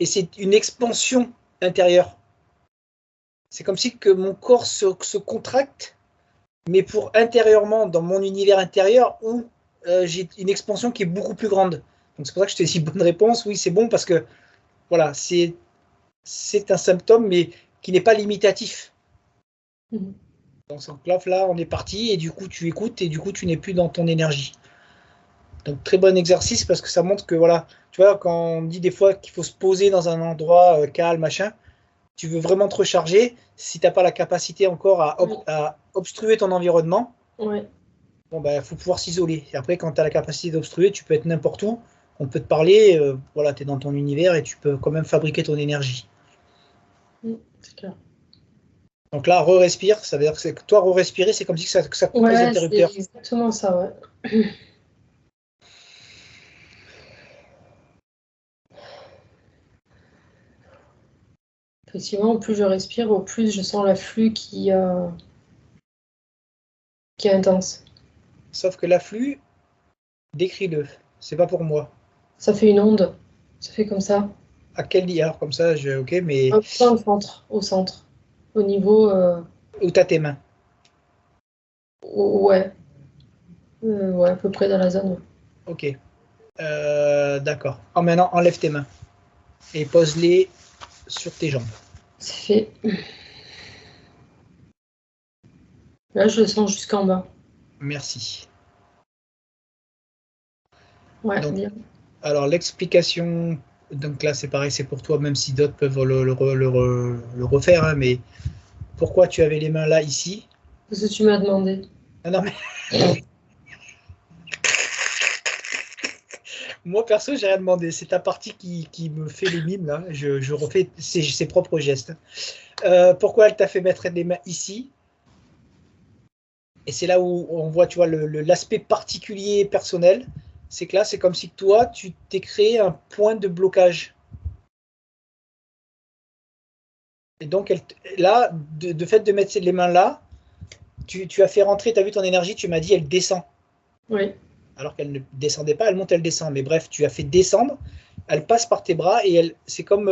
et c'est une expansion intérieure. C'est comme si que mon corps se contracte, mais pour intérieurement, dans mon univers intérieur, où j'ai une expansion qui est beaucoup plus grande. Donc c'est pour ça que je te dis bonne réponse. Oui, c'est bon parce que voilà, c'est un symptôme, mais qui n'est pas limitatif. Mhm. Donc là, on est parti, et du coup, tu écoutes, et du coup, tu n'es plus dans ton énergie. Donc, très bon exercice, parce que ça montre que, voilà, tu vois, quand on dit des fois qu'il faut se poser dans un endroit calme, machin, tu veux vraiment te recharger, si tu n'as pas la capacité encore Oui, à obstruer ton environnement, ouais. Bon, ben, faut pouvoir s'isoler. Et après, quand tu as la capacité d'obstruer, tu peux être n'importe où. On peut te parler, voilà, tu es dans ton univers et tu peux quand même fabriquer ton énergie. C'est clair. Donc là, re-respire, ça veut dire que toi, re-respirer, c'est comme si que ça coupe les Ouais, c'est interrupteurs. exactement ça, ouais. Effectivement, plus je respire, au plus je sens l'afflux qui est intense. Sauf que l'afflux, décris-le. C'est pas pour moi. Ça fait une onde. Ça fait comme ça. À quel lit? Alors, comme ça, ok, mais Hop, dans le centre, au centre. Au niveau, où t'as tes mains? ouais. Ouais, à peu près dans la zone. Ouais. Ok. D'accord. Maintenant, enlève tes mains et pose-les sur tes jambes. C'est fait. Là, je le sens jusqu'en bas. Merci. Ouais, Donc, bien. alors l'explication, donc là c'est pareil, c'est pour toi, même si d'autres peuvent le refaire, hein, mais pourquoi tu avais les mains là, ici? Parce que tu m'as demandé. Ah non, mais moi perso, j'ai rien demandé. C'est ta partie qui me fait les mimes là. Je refais ses propres gestes. Pourquoi elle t'a fait mettre les mains ici? Et c'est là où on voit, tu vois, l'aspect particulier personnel. C'est que là, c'est comme si toi, tu t'es créé un point de blocage. Et donc, là, de fait de mettre les mains là, tu as fait rentrer, tu as vu ton énergie, tu m'as dit, elle descend. Oui. Alors qu'elle ne descendait pas, elle monte, elle descend. Mais bref, tu as fait descendre, elle passe par tes bras et c'est comme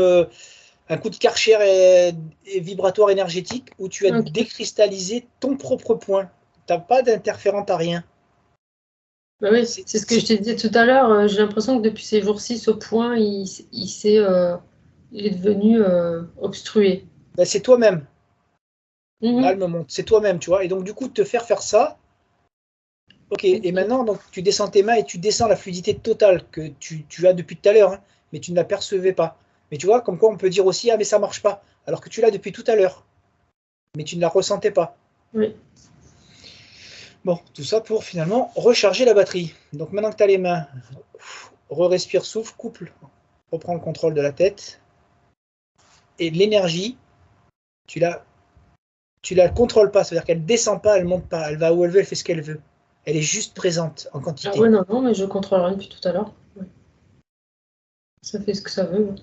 un coup de karcher et vibratoire énergétique où tu as Ok. décristallisé ton propre point. Tu n'as pas d'interférent, tu n'as rien. Bah oui, C'est c'est ce que je te disais tout à l'heure. J'ai l'impression que depuis ces jours-ci, ce point, il est devenu obstrué. ben, c'est toi-même. Là, elle Mhm. me montre. C'est toi-même, tu vois. Et donc, du coup, te faire ça, ok. Et Ok. maintenant, donc, tu descends tes mains et tu descends la fluidité totale que tu as depuis tout à l'heure, hein, mais tu ne l'apercevais pas. Mais tu vois, comme quoi on peut dire aussi, ah, mais ça marche pas. Alors que tu l'as depuis tout à l'heure, mais tu ne la ressentais pas. Oui. Bon, tout ça pour finalement recharger la batterie. Donc maintenant que tu as les mains, re-respire, souffle, couple, reprends le contrôle de la tête. Et l'énergie, tu la, tu la contrôles pas, c'est-à-dire qu'elle descend pas, elle monte pas, elle va où elle veut, elle fait ce qu'elle veut. Elle est juste présente en Ah quantité. ouais, non, non, mais je contrôle rien depuis tout à l'heure. Ouais. Ça fait ce que ça veut. Ouais.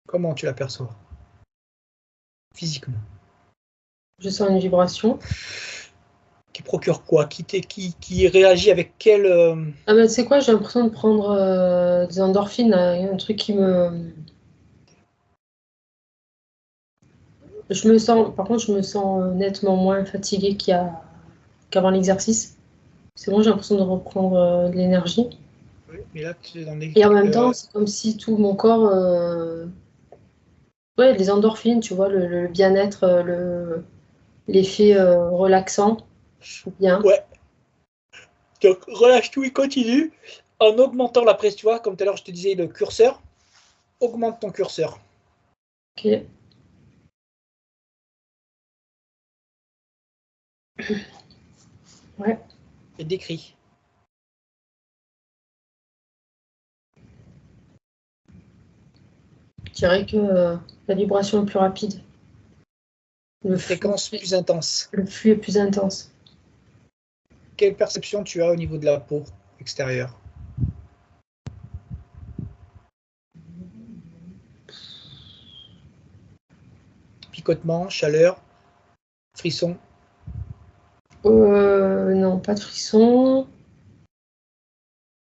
Comment tu l'aperçois physiquement? Je sens une vibration. Qui procure quoi? Qui réagit avec quel Ah ben, tu sais quoi, j'ai l'impression de prendre des endorphines, là, un truc qui me... Je me sens, par contre, je me sens nettement moins fatiguée qu'avant l'exercice. C'est bon, j'ai l'impression de reprendre de l'énergie. Oui, mais là, tu es dans Et en même temps, c'est comme si tout mon corps... Ouais, les endorphines, tu vois, le bien-être, l'effet relaxant, bien. ouais. Donc relâche tout et continue en augmentant la pression. Tu vois, comme tout à l'heure, je te disais le curseur, augmente ton curseur Ok, ouais. et décris. Je dirais que la vibration est plus rapide. Le Une flux, fréquence plus intense. le flux est plus intense. Quelle perception tu as au niveau de la peau extérieure? Picotement, chaleur, frisson, Non, pas de frisson.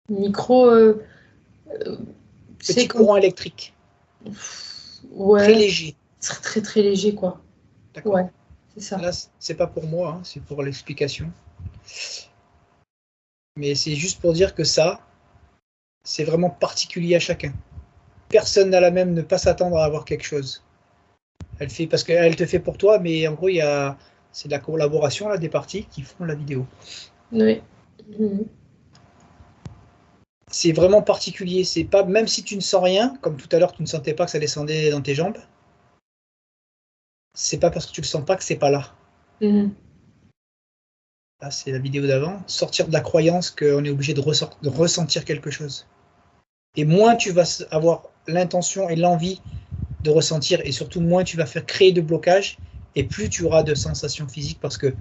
Micro, c'est petit comme... courant électrique, très Ouais, léger. très très très léger, quoi. D'accord. Ouais, c'est ça. Là, c'est pas pour moi, hein, c'est pour l'explication. Mais c'est juste pour dire que ça, c'est vraiment particulier à chacun. Personne n'a la même, ne pas s'attendre à avoir quelque chose. Elle fait parce qu'elle te fait pour toi, mais en gros, c'est de la collaboration là des parties qui font la vidéo. Oui. Mhm. C'est vraiment particulier. C'est pas même si tu ne sens rien, comme tout à l'heure, tu ne sentais pas que ça descendait dans tes jambes. c'est pas parce que tu le sens pas que c'est pas là. Mhm. Là, c'est la vidéo d'avant. Sortir de la croyance qu'on est obligé de ressentir quelque chose. Et moins tu vas avoir l'intention et l'envie de ressentir, et surtout moins tu vas faire créer de blocages, et plus tu auras de sensations physiques, parce que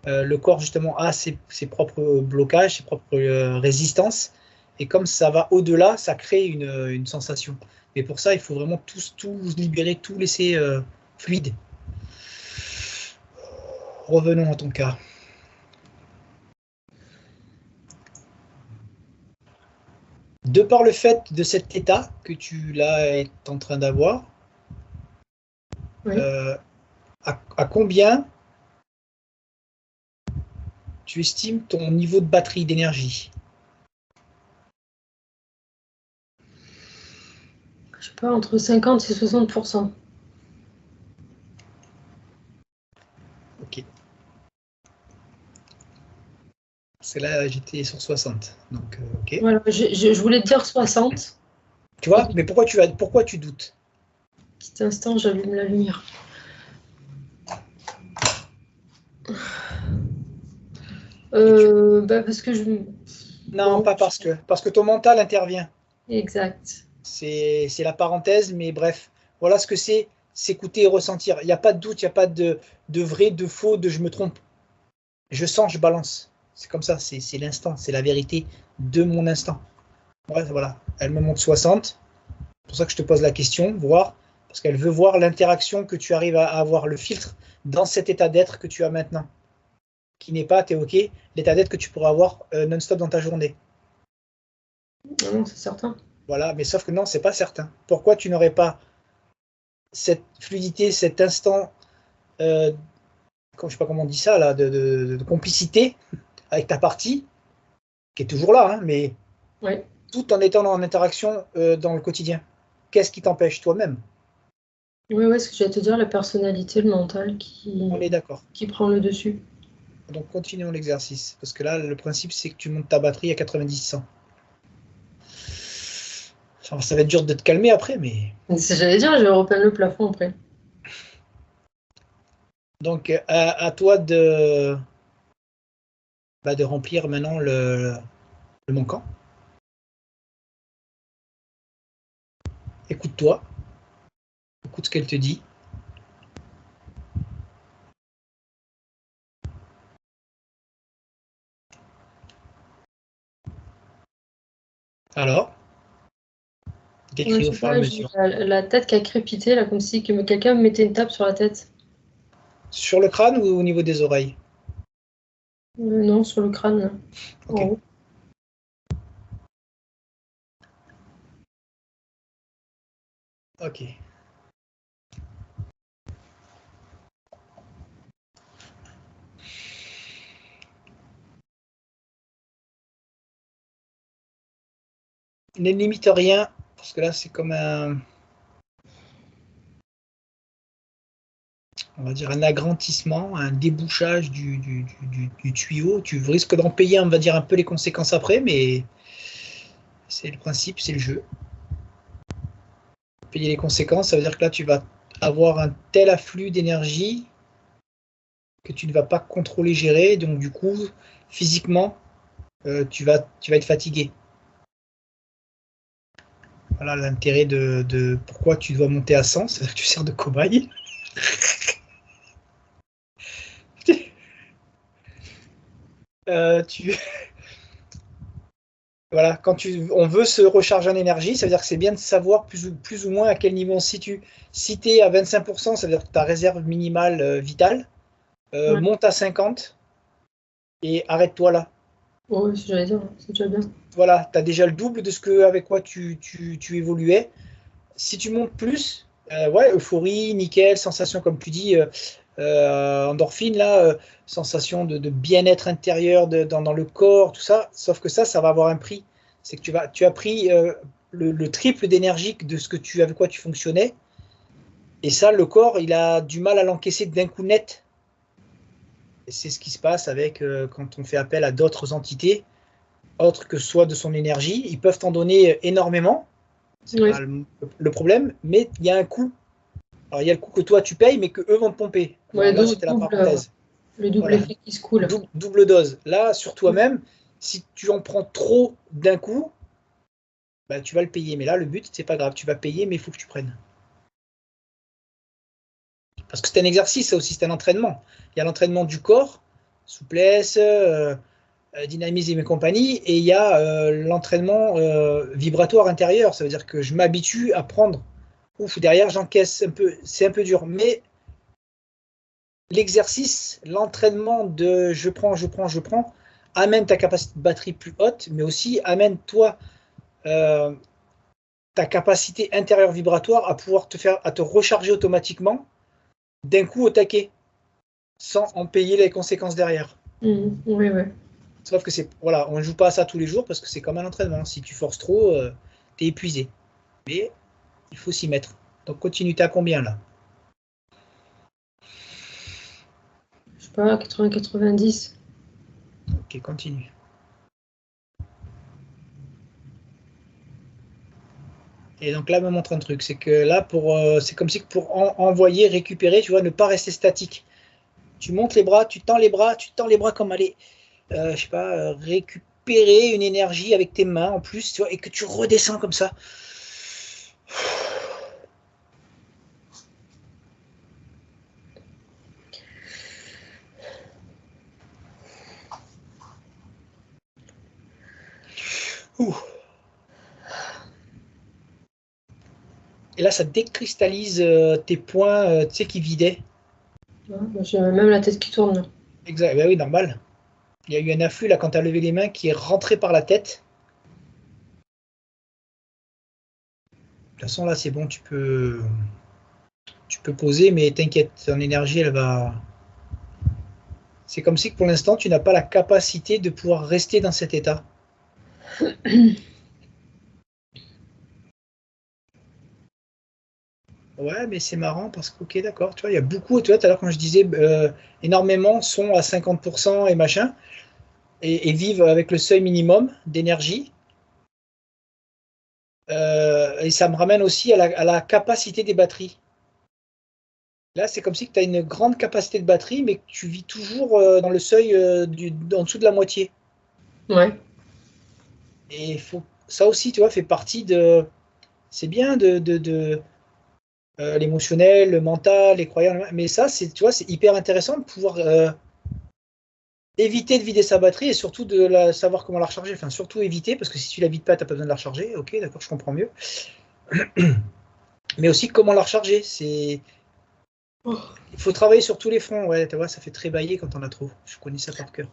le corps justement a ses propres blocages, ses propres résistances, et comme ça va au-delà, ça crée une sensation. Mais pour ça, il faut vraiment tout libérer, tout laisser fluide. Revenons à ton cas. De par le fait de cet état que tu là es en train d'avoir, Oui. à combien tu estimes ton niveau de batterie d'énergie? Je sais pas, entre 50 et 60%. Ok. C'est là, j'étais sur 60. Donc, ok. Voilà, je voulais te dire 60. Tu vois, mais pourquoi tu doutes? Petit instant, j'allume la lumière. Parce que je... Non, Bon, pas parce que ton mental intervient. exact. C'est la parenthèse, mais bref, voilà ce que c'est s'écouter et ressentir. Il n'y a pas de doute, il n'y a pas de vrai, de faux, de je me trompe. Je sens, je balance. C'est comme ça, c'est l'instant, c'est la vérité de mon instant. Ouais, voilà, elle me montre 60. C'est pour ça que je te pose la question, voir, parce qu'elle veut voir l'interaction que tu arrives à avoir, le filtre dans cet état d'être que tu as maintenant, qui n'est pas, t'es ok, l'état d'être que tu pourras avoir non-stop dans ta journée. Non, c'est certain. Voilà, mais sauf que non, c'est pas certain. Pourquoi tu n'aurais pas cette fluidité, cet instant, je ne sais pas comment on dit ça, là, de complicité avec ta partie, qui est toujours là, hein, mais Oui. tout en étant en interaction dans le quotidien. Qu'est-ce qui t'empêche toi-même? Oui, ouais, ce que j'allais te dire, la personnalité, le mental On est d'accord. qui prend le dessus. Donc continuons l'exercice, parce que là, le principe, c'est que tu montes ta batterie à 90-100. Enfin, ça va être dur de te calmer après, mais... J'allais dire, je vais repeindre le plafond après. Donc, à toi de remplir maintenant le manquant. Écoute-toi, écoute ce qu'elle te dit. Alors, Ouais, décris je au sais fur et à pas, j'ai mesure. la tête qui a crépité, là, comme si quelqu'un me mettait une tape sur la tête. Sur le crâne ou au niveau des oreilles? Non, sur le crâne, là. En Ok. haut. Ok. Ne limite rien, parce que là, c'est comme on va dire un agrandissement, un débouchage du tuyau. Tu risques d'en payer, on va dire, un peu les conséquences après, mais c'est le principe, c'est le jeu. Payer les conséquences, ça veut dire que là, tu vas avoir un tel afflux d'énergie que tu ne vas pas contrôler, gérer. Donc, du coup, physiquement, tu vas être fatigué. Voilà l'intérêt de pourquoi tu dois monter à 100, c'est-à-dire que tu sers de cobaye. Tu, voilà, on veut se recharger en énergie, ça veut dire que c'est bien de savoir plus ou moins à quel niveau on se situe. Si tu es à 25%, ça veut dire que ta réserve minimale vitale Ouais, monte à 50 et arrête-toi là. ouais, j'allais dire, c'est déjà bien. Voilà, tu as déjà le double de ce que avec quoi tu évoluais. Si tu montes plus, ouais, euphorie, nickel, sensation comme tu dis, endorphine là, sensation de bien-être intérieur dans le corps, tout ça. Sauf que ça va avoir un prix. C'est que tu as pris le triple d'énergie de ce que avec quoi tu fonctionnais. Et ça, le corps, il a du mal à l'encaisser d'un coup net. Et c'est ce qui se passe avec quand on fait appel à d'autres entités, autres que soit de son énergie. Ils peuvent t'en donner énormément. C'est Oui, pas le problème, mais il y a un coût. Alors, il y a le coup que toi, tu payes, mais que eux vont te pomper. Ouais, Alors là, c'était la parenthèse. le double Voilà. effet qui se coule. Double dose. Là, sur toi-même, si tu en prends trop d'un coup, bah, tu vas le payer. Mais là, le but, c'est pas grave. Tu vas payer, mais il faut que tu prennes. Parce que c'est un exercice, ça aussi, c'est un entraînement. Il y a l'entraînement du corps, souplesse, dynamisme et compagnie, et il y a l'entraînement vibratoire intérieur. Ça veut dire que je m'habitue à prendre. Ouf, derrière, j'encaisse un peu. C'est un peu dur. Mais l'exercice, l'entraînement de je prends, amène ta capacité de batterie plus haute, mais aussi amène toi ta capacité intérieure vibratoire à pouvoir à te recharger automatiquement d'un coup au taquet, sans en payer les conséquences derrière. Oui, oui. Sauf que voilà, on ne joue pas à ça tous les jours parce que c'est comme un entraînement. Si tu forces trop, tu es épuisé. Mais il faut s'y mettre. Donc continue, t'es à combien là? Je sais pas, 80-90. Ok, continue. Et donc là, me montre un truc, c'est que là, c'est comme si pour envoyer, récupérer, tu vois, ne pas rester statique. Tu montes les bras, tu tends les bras comme aller, je sais pas, récupérer une énergie avec tes mains en plus, tu vois, et que tu redescends comme ça. Ouh. Et là, ça décristallise tes points, tu sais, qui vidaient. Ouais, j'ai même la tête qui tourne là. Exact, ben oui, normal. Il y a eu un afflux là quand tu as levé les mains qui est rentré par la tête. De toute façon, là, c'est bon, tu peux poser, mais t'inquiète, ton énergie, elle va. C'est comme si pour l'instant, tu n'as pas la capacité de pouvoir rester dans cet état. Ouais, mais c'est marrant parce que, ok, d'accord, tu vois, il y a beaucoup, tu vois, tout à l'heure quand je disais énormément sont à 50% et machin, et vivent avec le seuil minimum d'énergie. Et ça me ramène aussi à la capacité des batteries. Là, c'est comme si tu as une grande capacité de batterie, mais que tu vis toujours dans le seuil en dessous de la moitié. Ouais. Et ça aussi, tu vois, fait partie de. C'est bien de l'émotionnel, le mental, les croyances, mais ça, tu vois, c'est hyper intéressant de pouvoir éviter de vider sa batterie et surtout de savoir comment la recharger. Enfin, surtout éviter, parce que si tu la vides pas, tu n'as pas besoin de la recharger. Ok, d'accord, je comprends mieux. Mais aussi comment la recharger. Il faut travailler sur tous les fronts. Ouais, tu vois, ça fait très bailler quand on a trop. Je connais ça par cœur.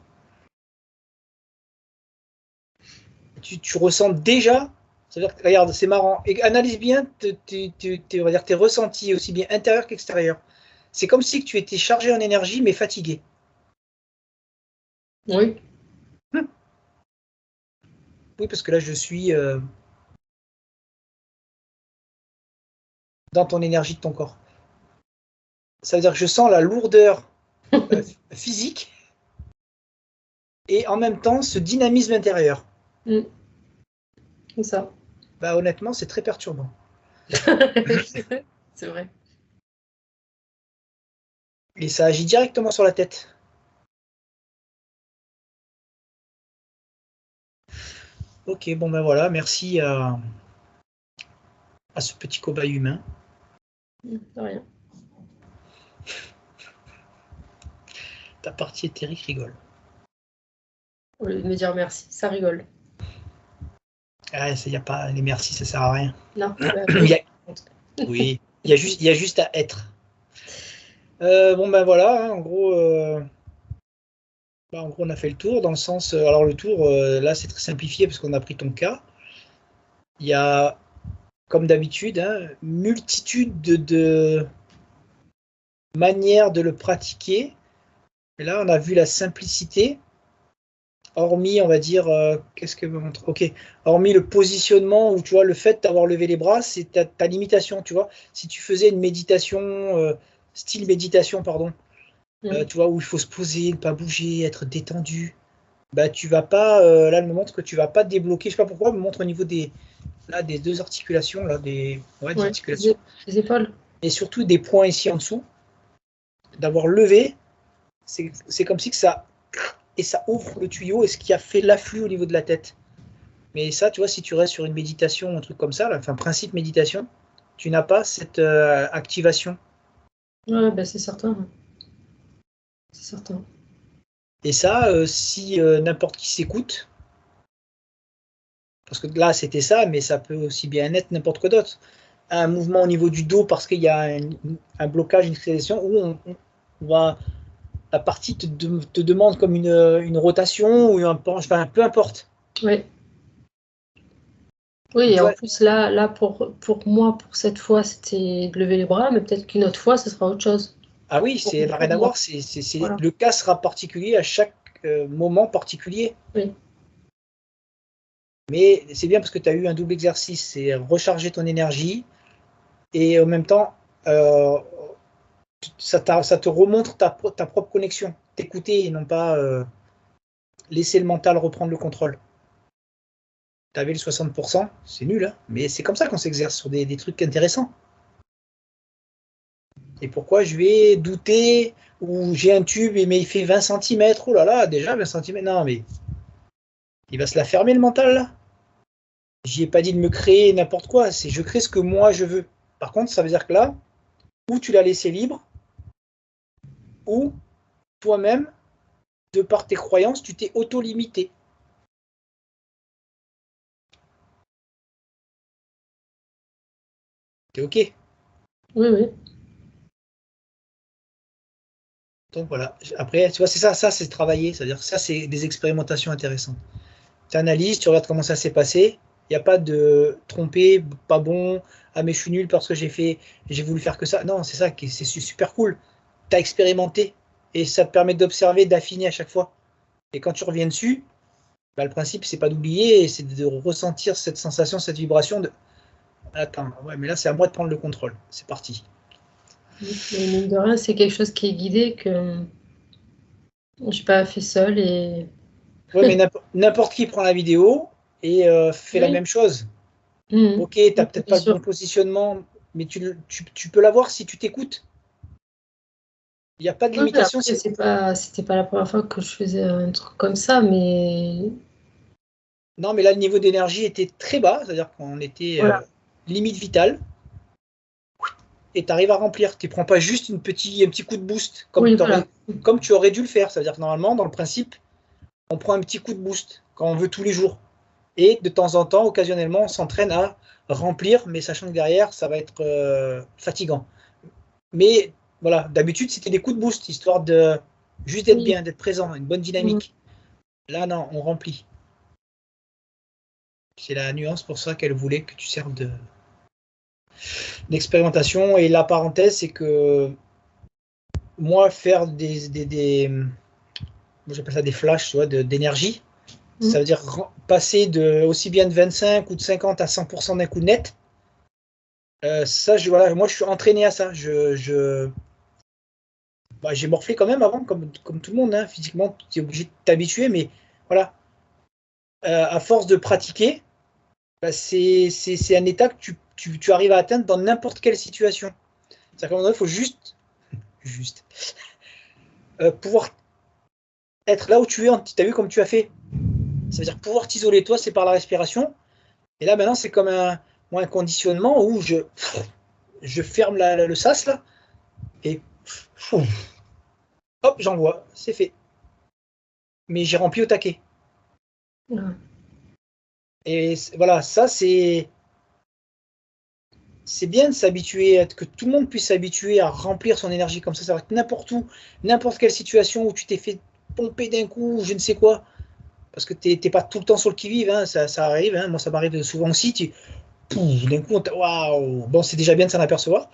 Tu ressens déjà. C'est-à-dire, regarde, c'est marrant. Et analyse bien, on va dire, tes ressentis, aussi bien intérieurs qu'extérieurs. C'est comme si tu étais chargé en énergie, mais fatigué. Oui. Oui, parce que là, je suis dans ton énergie de ton corps. Ça veut dire que je sens la lourdeur physique et en même temps ce dynamisme intérieur. C'est ça. Bah, honnêtement, c'est très perturbant. C'est vrai. Et ça agit directement sur la tête. Ok, bon ben voilà, merci à ce petit cobaye humain. De rien. Ta partie éthérique rigole. Au lieu de me dire merci, ça rigole. Ah, y a pas, les merci, ça sert à rien. Non. Oui, il y a juste à être. Bon ben voilà, hein, en gros, on a fait le tour dans le sens. Alors le tour, là, c'est très simplifié parce qu'on a pris ton cas. Il y a, comme d'habitude, hein, multitude de manières de le pratiquer. Et là, on a vu la simplicité, hormis, on va dire, qu'est-ce que me montre? Ok, hormis le positionnement où tu vois le fait d'avoir levé les bras, c'est ta limitation, tu vois. Si tu faisais une méditation, style méditation, pardon, tu vois, où il faut se poser, ne pas bouger, être détendu, bah tu vas pas, là, elle me montre que tu vas pas débloquer, je sais pas pourquoi, elle me montre au niveau des deux articulations, là, des Ouais, articulations. les épaules. et surtout des points ici en dessous, d'avoir levé, c'est comme si que ça ouvre le tuyau et ce qui a fait l'afflux au niveau de la tête. Mais ça, tu vois, si tu restes sur une méditation, un truc comme ça, là, enfin principe méditation, tu n'as pas cette activation. Ouais, ben c'est certain. C'est certain. Et ça, si n'importe qui s'écoute, parce que là c'était ça, mais ça peut aussi bien être n'importe quoi d'autre. Un mouvement au niveau du dos parce qu'il y a un blocage, une fixation, où on va, la partie te demande comme une rotation ou un penche, enfin peu importe. Oui. Oui, Et et tu en vois, plus, là pour moi, pour cette fois, c'était de lever les bras, mais peut-être qu'une autre fois, ce sera autre chose. ah oui, Pour, c'est rien pour à moi. voir. Voilà. Le cas sera particulier à chaque moment particulier. Oui. Mais c'est bien parce que tu as eu un double exercice, c'est recharger ton énergie et en même temps, ça te remontre ta propre connexion. T'écouter et non pas laisser le mental reprendre le contrôle. Tu avais le 60%, c'est nul, hein, mais c'est comme ça qu'on s'exerce sur des trucs intéressants. Et pourquoi je vais douter ou j'ai un tube mais il fait 20 cm, oh là là, déjà 20 cm, non mais il va se la fermer le mental là. J'y ai pas dit de me créer n'importe quoi, c'est je crée ce que moi je veux. Par contre, ça veut dire que là, ou tu l'as laissé libre, ou toi-même, de par tes croyances, tu t'es auto-limité. T'es OK. Oui, oui. Donc voilà. Après, tu vois, c'est ça c'est travailler. C'est-à-dire que ça, c'est des expérimentations intéressantes. Tu analyses, tu regardes comment ça s'est passé. Il n'y a pas de tromper, pas bon, ah mais je suis nul parce que j'ai voulu faire que ça. Non, c'est ça qui c'est super cool. Tu as expérimenté et ça te permet d'observer, d'affiner à chaque fois. Et quand tu reviens dessus, bah, le principe, c'est pas d'oublier, c'est de ressentir cette sensation, cette vibration de attends, ouais, mais là, c'est à moi de prendre le contrôle. C'est parti. Mais mine de rien, c'est quelque chose qui est guidé, que je n'ai pas fait seule. Et Ouais, mais n'importe qui prend la vidéo et fait la oui. même chose. Mhm. Ok, tu Oui, n'as peut-être bien pas le bon sûr. positionnement, mais tu peux l'avoir si tu t'écoutes. Il n'y a pas de Oui, limitation. après, c'était pas la première fois que je faisais un truc comme ça, mais Non, mais là, le niveau d'énergie était très bas, c'est-à-dire qu'on était voilà. limite vitale, et tu arrives à remplir. Tu ne prends pas juste un petit coup de boost, Oui, voilà. comme tu aurais dû le faire. C'est-à-dire que normalement, dans le principe, on prend un petit coup de boost quand on veut tous les jours. Et de temps en temps, occasionnellement, on s'entraîne à remplir, mais sachant que derrière, ça va être fatigant. Mais voilà, d'habitude, c'était des coups de boost, histoire de juste d'être Oui. bien, d'être présent, une bonne Mhm. dynamique. Là, non, on remplit. C'est la nuance pour ça qu'elle voulait que tu serves d'expérimentation. Et la parenthèse, c'est que moi, faire moi, j'appelle ça des flashs, tu vois, d'énergie, ça Mhm. veut dire passer aussi bien de 25 ou de 50 à 100% d'un coup net. Ça, voilà, moi, je suis entraîné à ça. Bah, j'ai morflé quand même avant, comme tout le monde, hein. Physiquement, tu es obligé de t'habituer, mais voilà, à force de pratiquer, bah, c'est un état que tu arrives à atteindre dans n'importe quelle situation. C'est-à-dire qu'à un moment donné, il faut juste pouvoir être là où tu es. Tu as vu comme tu as fait. Ça veut dire pouvoir t'isoler, toi, c'est par la respiration. Et là, maintenant, c'est comme un conditionnement où je ferme le sas, là, et hop, j'envoie, c'est fait. Mais j'ai rempli au taquet. Voilà. Et voilà, ça, c'est bien de s'habituer, que tout le monde puisse s'habituer à remplir son énergie comme ça. Ça va être n'importe où, n'importe quelle situation où tu t'es fait pomper d'un coup, je ne sais quoi, parce que t'es pas tout le temps sur le qui-vive, hein, ça arrive, hein, moi ça m'arrive souvent aussi, d'un coup, waouh, bon, c'est déjà bien de s'en apercevoir,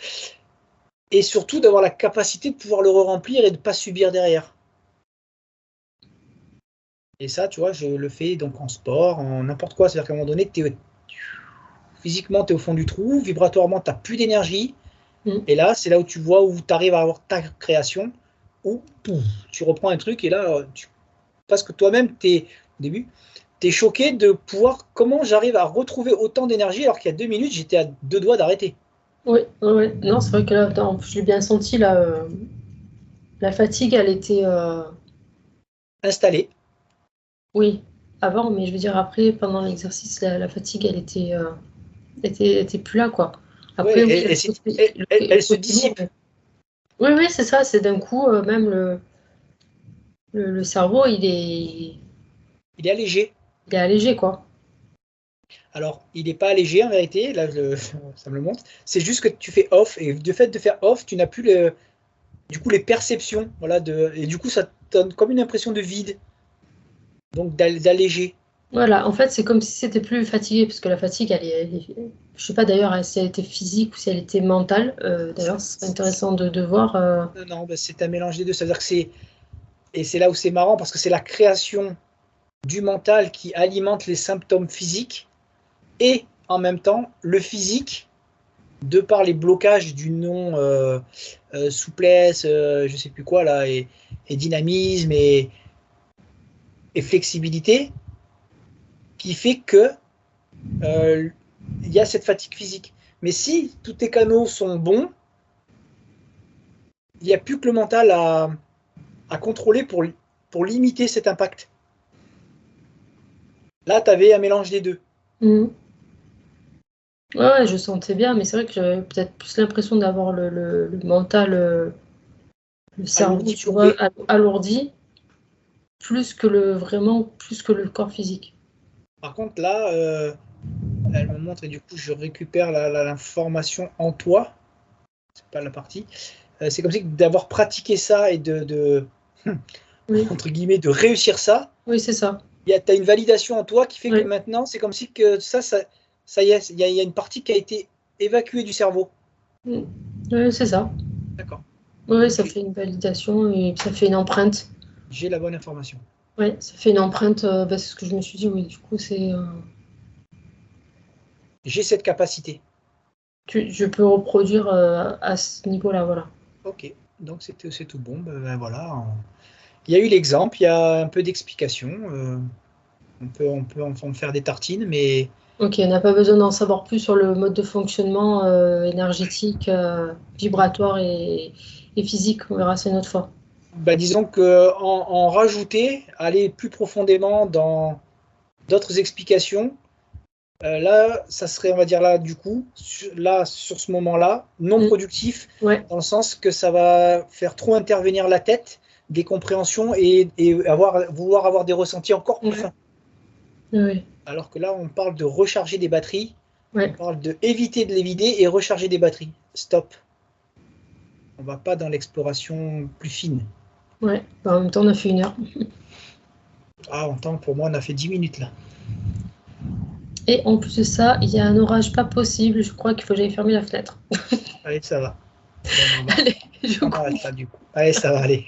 et surtout d'avoir la capacité de pouvoir le remplir et de ne pas subir derrière. Et ça, tu vois, je le fais donc en sport, en n'importe quoi, c'est-à-dire qu'à un moment donné, physiquement, tu es au fond du trou, vibratoirement, tu n'as plus d'énergie. Mhm. Et là, c'est là où tu vois où tu arrives à avoir ta création, où pouf, tu reprends un truc et là, parce que toi-même, au début, tu es choqué de pouvoir, comment j'arrive à retrouver autant d'énergie alors qu'il y a 2 minutes, j'étais à 2 doigts d'arrêter. Oui, ouais. Non, c'est vrai que là, je l'ai bien senti, là, la fatigue, elle était, Installé. oui, avant, mais je veux dire après, pendant l'exercice, la fatigue, était plus là, quoi. Ouais, Après, oui, il y a elle le se côté lourd, dissipe. mais oui, oui, c'est ça, c'est d'un coup, même le cerveau, Il est allégé. il est allégé, quoi. Alors, il n'est pas allégé en vérité, là ça me le montre. C'est juste que tu fais off, et du fait de faire off, tu n'as plus du coup les perceptions, voilà, et du coup ça te donne comme une impression de vide, donc d'allégé. Voilà, en fait, c'est comme si c'était plus fatigué, parce que la fatigue, je sais pas d'ailleurs si elle était physique ou si elle était mentale. D'ailleurs, c'est intéressant de voir. Non, non, bah, c'est un mélange des deux. C'est-à-dire que et c'est là où c'est marrant, parce que c'est la création du mental qui alimente les symptômes physiques, et en même temps, le physique, de par les blocages du non souplesse, je sais plus quoi là, et dynamisme et flexibilité, qui fait que il y a cette fatigue physique. Mais si tous tes canaux sont bons, il n'y a plus que le mental à contrôler pour limiter cet impact. Là, tu avais un mélange des deux. Mhm. Ouais, ouais, je sentais bien, mais c'est vrai que j'avais peut-être plus l'impression d'avoir le mental, le cerveau, Alourdi, tu vois, plombé. alourdi, vraiment plus que le corps physique. Par contre, là, elle me montre et du coup, je récupère l'information en toi. C'est pas la partie. C'est comme si d'avoir pratiqué ça et Oui, entre guillemets, de réussir ça, oui, c'est ça. tu as une validation en toi qui fait que Oui, maintenant, c'est comme si que ça y est, il y a une partie qui a été évacuée du cerveau. mm. Oui, c'est ça. D'accord. Oui, ça Ok. fait une validation et ça fait une empreinte. J'ai la bonne information. Oui, ça fait une empreinte. Bah, c'est ce que je me suis dit, oui, du coup, J'ai cette capacité. je peux reproduire à ce niveau-là, voilà. Ok. Donc c'est tout bon. Ben voilà. Il y a eu l'exemple, il y a un peu d'explication. On peut en faire des tartines, mais Ok, on n'a pas besoin d'en savoir plus sur le mode de fonctionnement énergétique, vibratoire et physique. On verra ça une autre fois. bah, disons que en rajouter, aller plus profondément dans d'autres explications, là, ça serait, on va dire là, du coup, là, sur ce moment-là, non Mm. productif, Ouais, dans le sens que ça va faire trop intervenir la tête, des compréhensions et vouloir avoir des ressentis encore plus ouais, fins. ouais, Alors que là, on parle de recharger des batteries, on ouais, parle de éviter de les vider et recharger des batteries. Stop. On va pas dans l'exploration plus fine. ouais. Bah, en même temps, on a fait 1 heure. Ah, en temps, pour moi, on a fait 10 minutes là. Et en plus de ça, il y a un orage pas possible. Je crois qu'il faut que j'aille fermer la fenêtre. Allez, ça va. Bon, Allez, je on coupe. arrête là du coup. Allez, ça va aller.